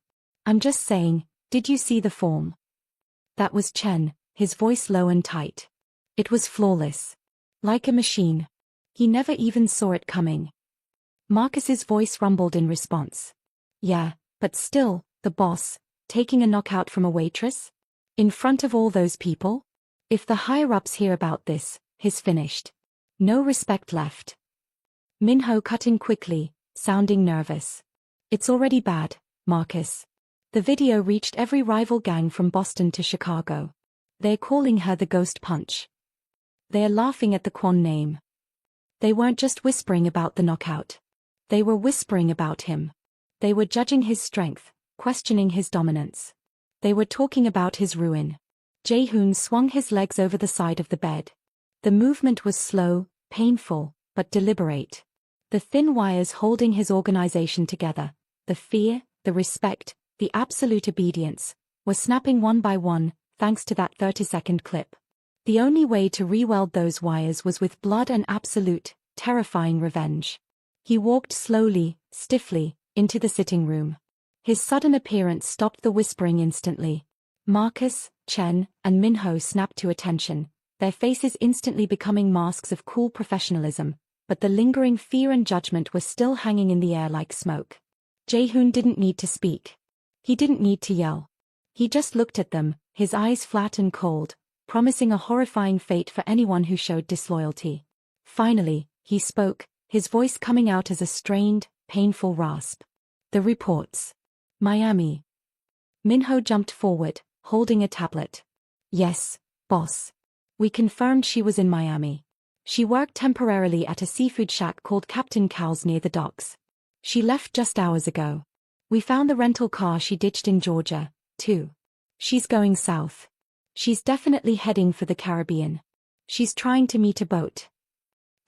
I'm just saying, did you see the form? That was Chen, his voice low and tight. It was flawless. Like a machine. He never even saw it coming. Marcus's voice rumbled in response. Yeah, but still, the boss, taking a knockout from a waitress? In front of all those people? If the higher-ups hear about this, he's finished. No respect left. Minho cut in quickly, sounding nervous. It's already bad, Marcus. The video reached every rival gang from Boston to Chicago. They're calling her the Ghost Punch. They're laughing at the Kwon name. They weren't just whispering about the knockout. They were whispering about him. They were judging his strength, questioning his dominance. They were talking about his ruin. Jaehoon swung his legs over the side of the bed. The movement was slow, painful, but deliberate. The thin wires holding his organization together, the fear, the respect, the absolute obedience, were snapping one by one, thanks to that 30-second clip. The only way to re-weld those wires was with blood and absolute, terrifying revenge. He walked slowly, stiffly, into the sitting room. His sudden appearance stopped the whispering instantly. Marcus, Chen, and Minho snapped to attention, their faces instantly becoming masks of cool professionalism, but the lingering fear and judgment were still hanging in the air like smoke. Jae-hoon didn't need to speak. He didn't need to yell. He just looked at them, his eyes flat and cold, promising a horrifying fate for anyone who showed disloyalty. Finally, he spoke, his voice coming out as a strained, painful rasp. The reports. Miami. Minho jumped forward, holding a tablet. Yes, boss. We confirmed she was in Miami. She worked temporarily at a seafood shack called Captain Cal's near the docks. She left just hours ago. We found the rental car she ditched in Georgia, too. She's going south. She's definitely heading for the Caribbean. She's trying to meet a boat.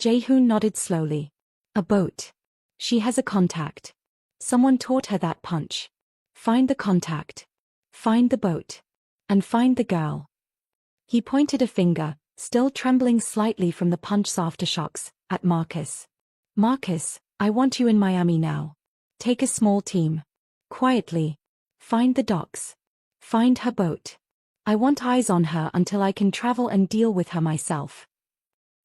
Jae-hoon nodded slowly. A boat. She has a contact. Someone taught her that punch. Find the contact. Find the boat. And find the girl. He pointed a finger, still trembling slightly from the punch's aftershocks, at Marcus. Marcus, I want you in Miami now. Take a small team. Quietly. Find the docks. Find her boat. I want eyes on her until I can travel and deal with her myself.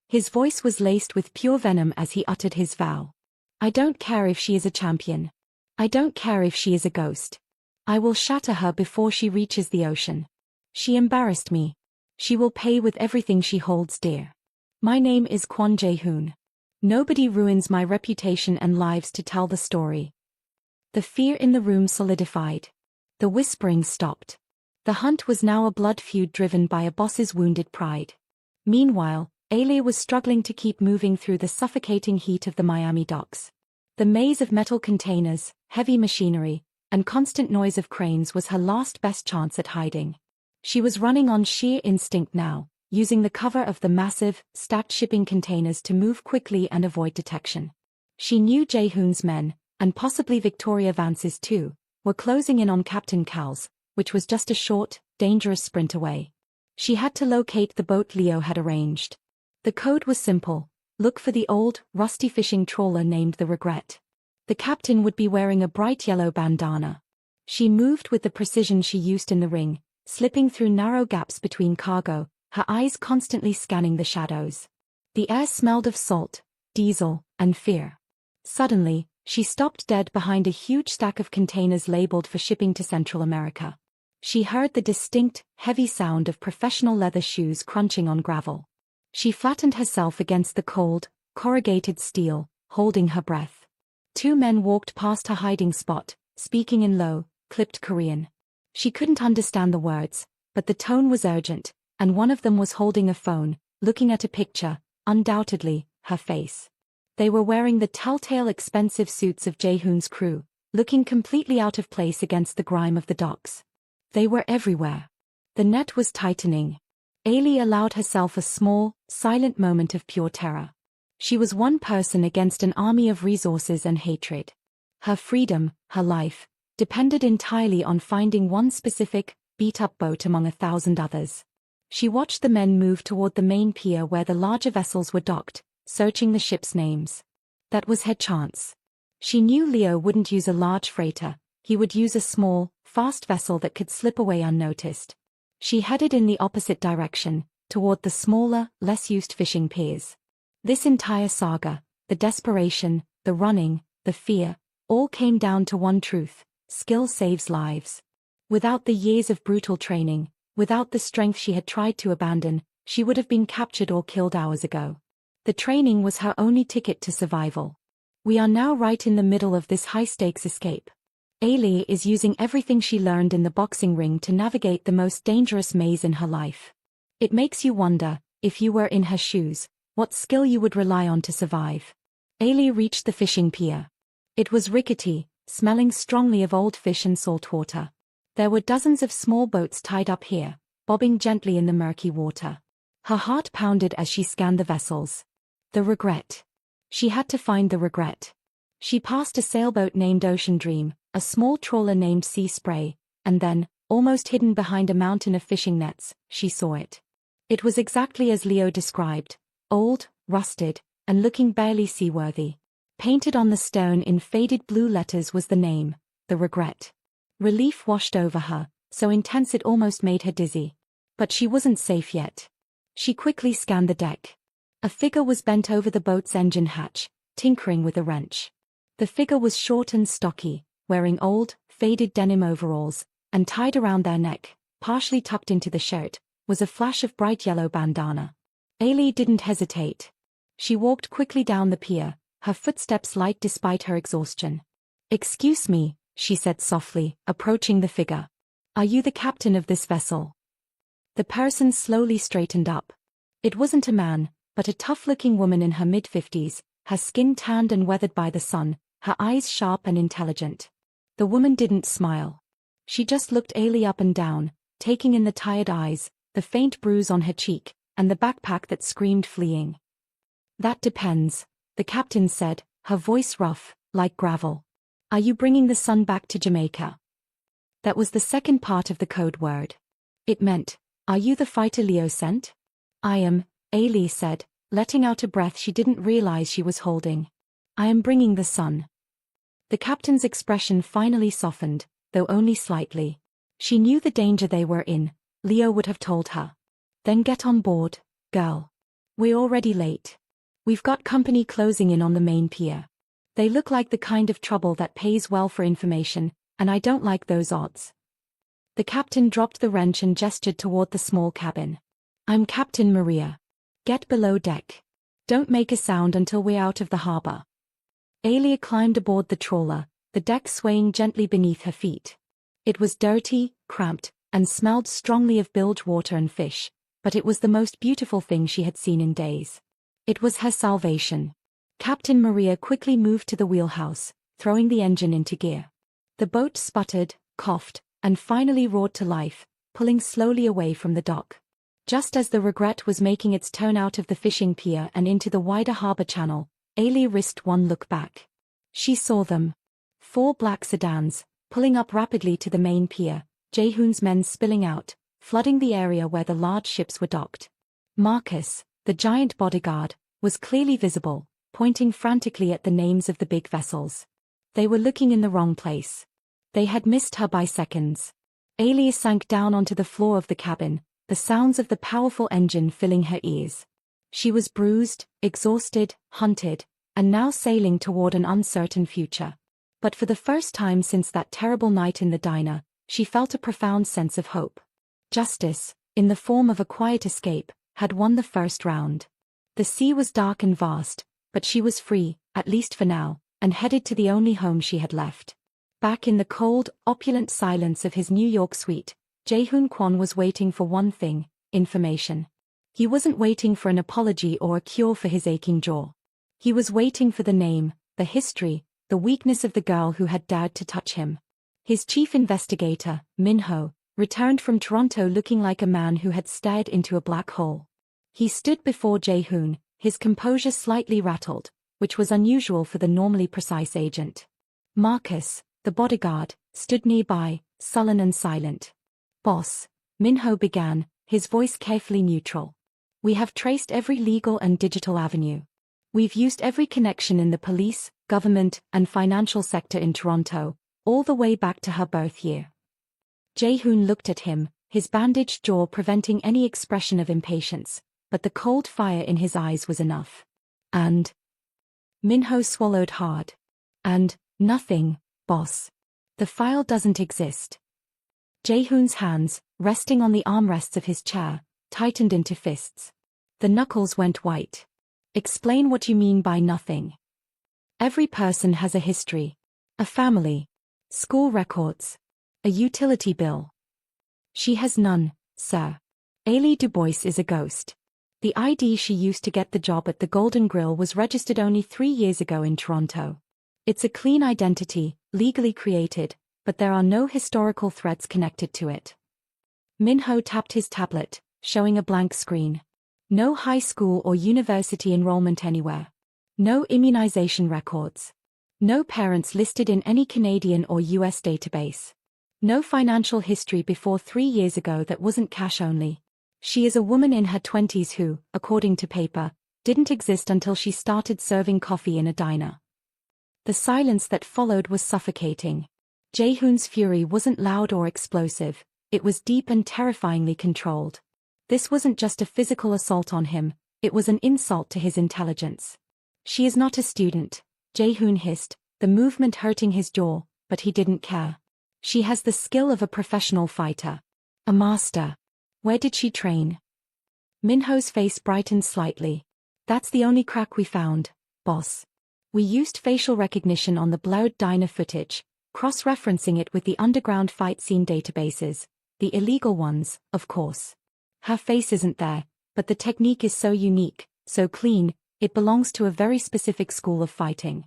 His voice was laced with pure venom as he uttered his vow. I don't care if she is a champion. I don't care if she is a ghost. I will shatter her before she reaches the ocean. She embarrassed me. She will pay with everything she holds dear. My name is Kwon Jae-hoon. Nobody ruins my reputation and lives to tell the story. The fear in the room solidified. The whispering stopped. The hunt was now a blood feud driven by a boss's wounded pride. Meanwhile, Ailey was struggling to keep moving through the suffocating heat of the Miami docks. The maze of metal containers, heavy machinery, and constant noise of cranes was her last best chance at hiding. She was running on sheer instinct now, using the cover of the massive, stacked shipping containers to move quickly and avoid detection. She knew Jae-hoon's men, and possibly Victoria Vance's too, were closing in on Captain Cal's, which was just a short, dangerous sprint away. She had to locate the boat Leo had arranged. The code was simple: look for the old, rusty fishing trawler named the Regret. The captain would be wearing a bright yellow bandana. She moved with the precision she used in the ring, slipping through narrow gaps between cargo, her eyes constantly scanning the shadows. The air smelled of salt, diesel, and fear. Suddenly, she stopped dead behind a huge stack of containers labeled for shipping to Central America. She heard the distinct, heavy sound of professional leather shoes crunching on gravel. She flattened herself against the cold, corrugated steel, holding her breath. Two men walked past her hiding spot, speaking in low, clipped Korean. She couldn't understand the words, but the tone was urgent, and one of them was holding a phone, looking at a picture, undoubtedly, her face. They were wearing the telltale expensive suits of Jae-hoon's crew, looking completely out of place against the grime of the docks. They were everywhere. The net was tightening. Ailey allowed herself a small, silent moment of pure terror. She was one person against an army of resources and hatred. Her freedom, her life, depended entirely on finding one specific, beat-up boat among 1,000 others. She watched the men move toward the main pier where the larger vessels were docked, searching the ship's names. That was her chance. She knew Leo wouldn't use a large freighter, he would use a small, fast vessel that could slip away unnoticed. She headed in the opposite direction, toward the smaller, less-used fishing piers. This entire saga, the desperation, the running, the fear, all came down to one truth: skill saves lives. Without the years of brutal training, without the strength she had tried to abandon, she would have been captured or killed hours ago. The training was her only ticket to survival. We are now right in the middle of this high-stakes escape. Ailey is using everything she learned in the boxing ring to navigate the most dangerous maze in her life. It makes you wonder, if you were in her shoes, what skill you would rely on to survive. Ailey reached the fishing pier. It was rickety, smelling strongly of old fish and salt water. There were dozens of small boats tied up here, bobbing gently in the murky water. Her heart pounded as she scanned the vessels. The Regret. She had to find the Regret. She passed a sailboat named Ocean Dream, a small trawler named Sea Spray, and then, almost hidden behind a mountain of fishing nets, she saw it. It was exactly as Leo described: old, rusted, and looking barely seaworthy. Painted on the stern in faded blue letters was the name, The Regret. Relief washed over her, so intense it almost made her dizzy. But she wasn't safe yet. She quickly scanned the deck. A figure was bent over the boat's engine hatch, tinkering with a wrench. The figure was short and stocky, wearing old, faded denim overalls, and tied around their neck, partially tucked into the shirt, was a flash of bright yellow bandana. Ailey didn't hesitate. She walked quickly down the pier, her footsteps light despite her exhaustion. "Excuse me," she said softly, approaching the figure. "Are you the captain of this vessel?" The person slowly straightened up. It wasn't a man, but a tough-looking woman in her mid-50s, her skin tanned and weathered by the sun, her eyes sharp and intelligent. The woman didn't smile. She just looked Ailey up and down, taking in the tired eyes, the faint bruise on her cheek, and the backpack that screamed fleeing. "That depends," the captain said, her voice rough, like gravel. "Are you bringing the sun back to Jamaica?" That was the second part of the code word. It meant, "Are you the fighter Leo sent?" "I am," Ailey said, letting out a breath she didn't realize she was holding. "I am bringing the sun." The captain's expression finally softened, though only slightly. She knew the danger they were in, Leo would have told her. "Then get on board, girl. We're already late. We've got company closing in on the main pier. They look like the kind of trouble that pays well for information, and I don't like those odds." The captain dropped the wrench and gestured toward the small cabin. "I'm Captain Maria. Get below deck. Don't make a sound until we're out of the harbor." Ailey climbed aboard the trawler, the deck swaying gently beneath her feet. It was dirty, cramped, and smelled strongly of bilge water and fish, but it was the most beautiful thing she had seen in days. It was her salvation. Captain Maria quickly moved to the wheelhouse, throwing the engine into gear. The boat sputtered, coughed, and finally roared to life, pulling slowly away from the dock. Just as the Regret was making its turn out of the fishing pier and into the wider harbor channel, Ailey risked one look back. She saw them. 4 black sedans, pulling up rapidly to the main pier, Jehoon's men spilling out, flooding the area where the large ships were docked. Marcus, the giant bodyguard, was clearly visible, pointing frantically at the names of the big vessels. They were looking in the wrong place. They had missed her by seconds. Ailey sank down onto the floor of the cabin, the sounds of the powerful engine filling her ears. She was bruised, exhausted, hunted, and now sailing toward an uncertain future. But for the first time since that terrible night in the diner, she felt a profound sense of hope. Justice, in the form of a quiet escape, had won the first round. The sea was dark and vast, but she was free, at least for now, and headed to the only home she had left. Back in the cold, opulent silence of his New York suite, Jaehoon Kwon was waiting for one thing: information. He wasn't waiting for an apology or a cure for his aching jaw. He was waiting for the name, the history, the weakness of the girl who had dared to touch him. His chief investigator, Min-ho, returned from Toronto looking like a man who had stared into a black hole. He stood before Jaehoon, his composure slightly rattled, which was unusual for the normally precise agent. Marcus, the bodyguard, stood nearby, sullen and silent. "Boss," Min-ho began, his voice carefully neutral. "We have traced every legal and digital avenue. We've used every connection in the police, government, and financial sector in Toronto, all the way back to her birth year." Jaehoon looked at him, his bandaged jaw preventing any expression of impatience, but the cold fire in his eyes was enough. "And?" Min-ho swallowed hard. "And nothing, boss. The file doesn't exist." Jaehoon's hands, resting on the armrests of his chair, tightened into fists. The knuckles went white. "Explain what you mean by nothing." "Every person has a history. A family. School records. A utility bill." "She has none, sir. Ailey Dubois is a ghost. The ID she used to get the job at the Golden Grill was registered only 3 years ago in Toronto. It's a clean identity, legally created, but there are no historical threads connected to it." Min-ho tapped his tablet, showing a blank screen. No high school or university enrollment anywhere. No immunization records. No parents listed in any Canadian or US database. No financial history before 3 years ago that wasn't cash only. She is a woman in her 20s who, according to paper, didn't exist until she started serving coffee in a diner. The silence that followed was suffocating. Jaehoon's fury wasn't loud or explosive, it was deep and terrifyingly controlled. This wasn't just a physical assault on him, It was an insult to his intelligence. She is not a student, Jae-hoon hissed, the movement hurting his jaw, but he didn't care. She has the skill of a professional fighter. A master. Where did she train? Minho's face brightened slightly. That's the only crack we found, boss. We used facial recognition on the blurred diner footage, cross-referencing it with the underground fight scene databases, the illegal ones, of course. Her face isn't there, but the technique is so unique, so clean, it belongs to a very specific school of fighting.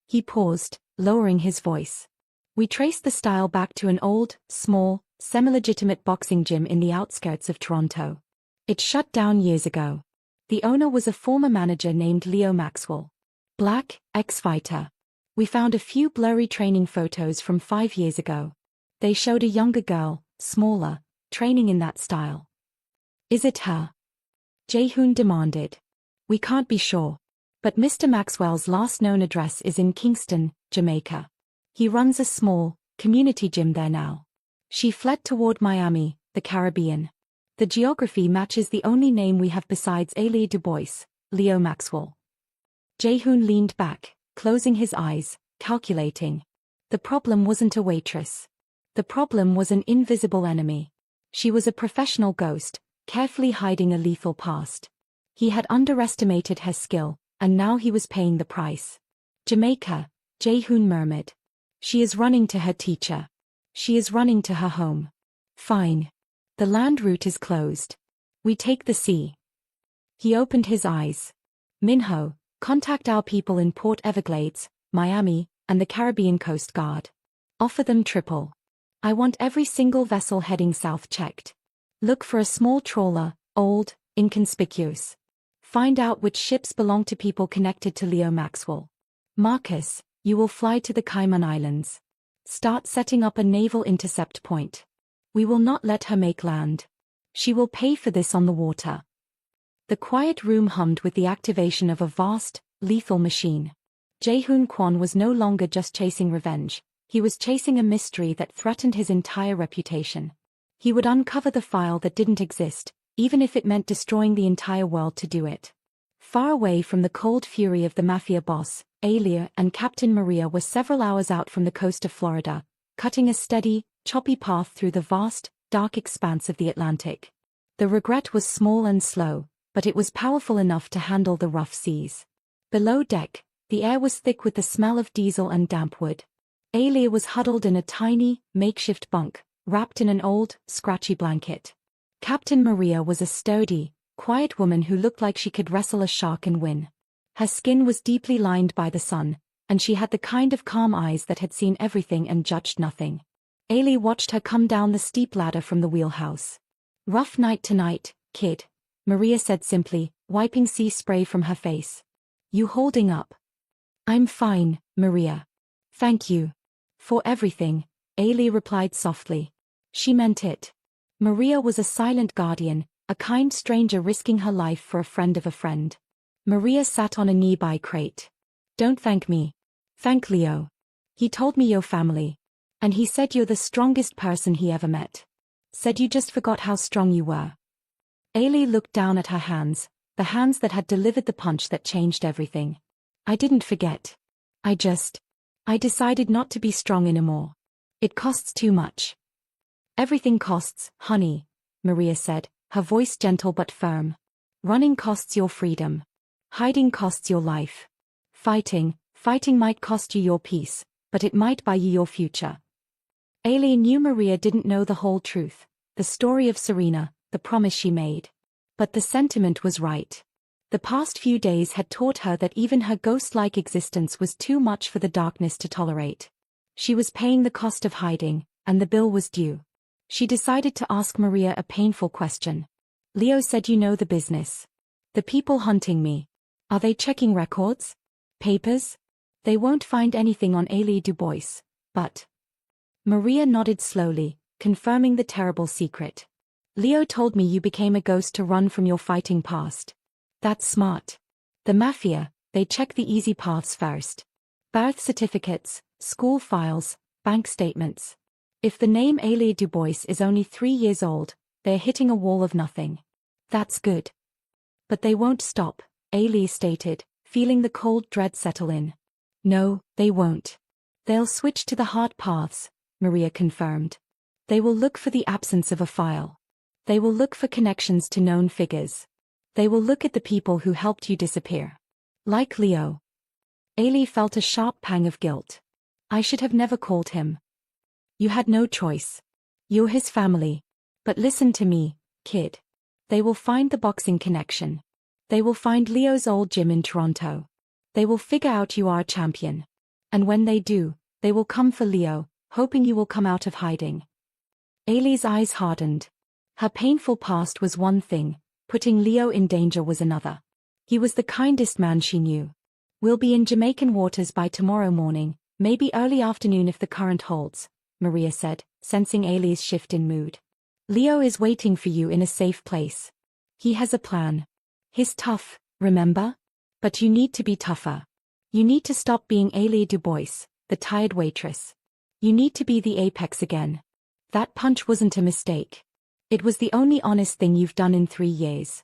He paused, lowering his voice. We traced the style back to an old, small, semi-legitimate boxing gym in the outskirts of Toronto. It shut down years ago. The owner was a former manager named Leo Maxwell. Black, ex-fighter. We found a few blurry training photos from 5 years ago. They showed a younger girl, smaller, training in that style. Is it her? Jae-hoon demanded. We can't be sure. But Mr. Maxwell's last known address is in Kingston, Jamaica. He runs a small, community gym there now. She fled toward Miami, the Caribbean. The geography matches the only name we have besides Ailey Dubois, Leo Maxwell. Jae-hoon leaned back, closing his eyes, calculating. The problem wasn't a waitress. The problem was an invisible enemy. She was a professional ghost, carefully hiding a lethal past. He had underestimated her skill, and now he was paying the price. Jamaica, Jae-hoon murmured. She is running to her teacher. She is running to her home. Fine. The land route is closed. We take the sea. He opened his eyes. Minho, contact our people in Port Everglades, Miami, and the Caribbean Coast Guard. Offer them triple. I want every single vessel heading south checked. Look for a small trawler, old, inconspicuous. Find out which ships belong to people connected to Leo Maxwell. Marcus, you will fly to the Cayman Islands. Start setting up a naval intercept point. We will not let her make land. She will pay for this on the water. The quiet room hummed with the activation of a vast, lethal machine. Jae-hoon Kwon was no longer just chasing revenge, he was chasing a mystery that threatened his entire reputation. He would uncover the file that didn't exist, even if it meant destroying the entire world to do it. Far away from the cold fury of the Mafia boss, Alia and Captain Maria were several hours out from the coast of Florida, cutting a steady, choppy path through the vast, dark expanse of the Atlantic. The regret was small and slow, but it was powerful enough to handle the rough seas. Below deck, the air was thick with the smell of diesel and damp wood. Alia was huddled in a tiny, makeshift bunk, wrapped in an old, scratchy blanket. Captain Maria was a sturdy, quiet woman who looked like she could wrestle a shark and win. Her skin was deeply lined by the sun, and she had the kind of calm eyes that had seen everything and judged nothing. Ailey watched her come down the steep ladder from the wheelhouse. Rough night tonight, kid, Maria said simply, wiping sea spray from her face. You holding up? I'm fine, Maria. Thank you. For everything, Ailey replied softly. She meant it. Maria was a silent guardian, a kind stranger risking her life for a friend of a friend. Maria sat on a nearby crate. Don't thank me. Thank Leo. He told me your family. And he said you're the strongest person he ever met. Said you just forgot how strong you were. Ailey looked down at her hands, the hands that had delivered the punch that changed everything. I didn't forget. I decided not to be strong anymore. It costs too much. Everything costs, honey, Maria said, her voice gentle but firm. Running costs your freedom. Hiding costs your life. Fighting might cost you your peace, but it might buy you your future. Ailey knew Maria didn't know the whole truth, the story of Serena, the promise she made. But the sentiment was right. The past few days had taught her that even her ghost-like existence was too much for the darkness to tolerate. She was paying the cost of hiding, and the bill was due. She decided to ask Maria a painful question. Leo said you know the business. The people hunting me. Are they checking records? Papers? They won't find anything on Ailey Dubois, but... Maria nodded slowly, confirming the terrible secret. Leo told me you became a ghost to run from your fighting past. That's smart. The Mafia, they check the easy paths first. Birth certificates, school files, bank statements. If the name Ailey Dubois is only 3 years old, they're hitting a wall of nothing. That's good. But they won't stop, Ailey stated, feeling the cold dread settle in. No, they won't. They'll switch to the hard paths, Maria confirmed. They will look for the absence of a file. They will look for connections to known figures. They will look at the people who helped you disappear. Like Leo. Ailey felt a sharp pang of guilt. I should have never called him. You had no choice. You're his family. But listen to me, kid. They will find the boxing connection. They will find Leo's old gym in Toronto. They will figure out you are a champion. And when they do, they will come for Leo, hoping you will come out of hiding. Ailey's eyes hardened. Her painful past was one thing, putting Leo in danger was another. He was the kindest man she knew. We'll be in Jamaican waters by tomorrow morning, maybe early afternoon if the current holds, Maria said, sensing Ailey's shift in mood. Leo is waiting for you in a safe place. He has a plan. He's tough, remember? But you need to be tougher. You need to stop being Ailey Dubois, the tired waitress. You need to be the apex again. That punch wasn't a mistake. It was the only honest thing you've done in 3 years.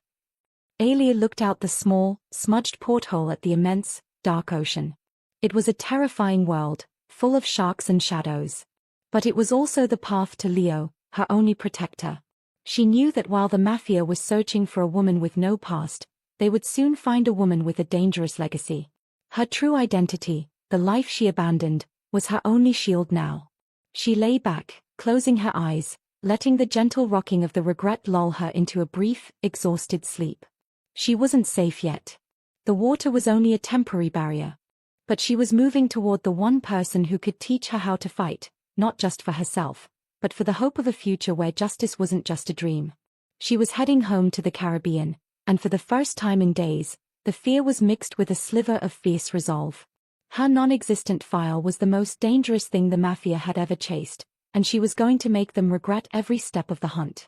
Ailey looked out the small, smudged porthole at the immense, dark ocean. It was a terrifying world, full of sharks and shadows. But it was also the path to Leo, her only protector. She knew that while the Mafia was searching for a woman with no past, they would soon find a woman with a dangerous legacy. Her true identity, the life she abandoned, was her only shield now. She lay back, closing her eyes, letting the gentle rocking of the regret lull her into a brief, exhausted sleep. She wasn't safe yet. The water was only a temporary barrier. But she was moving toward the one person who could teach her how to fight, not just for herself, but for the hope of a future where justice wasn't just a dream. She was heading home to the Caribbean, and for the first time in days, the fear was mixed with a sliver of fierce resolve. Her non-existent file was the most dangerous thing the Mafia had ever chased, and she was going to make them regret every step of the hunt.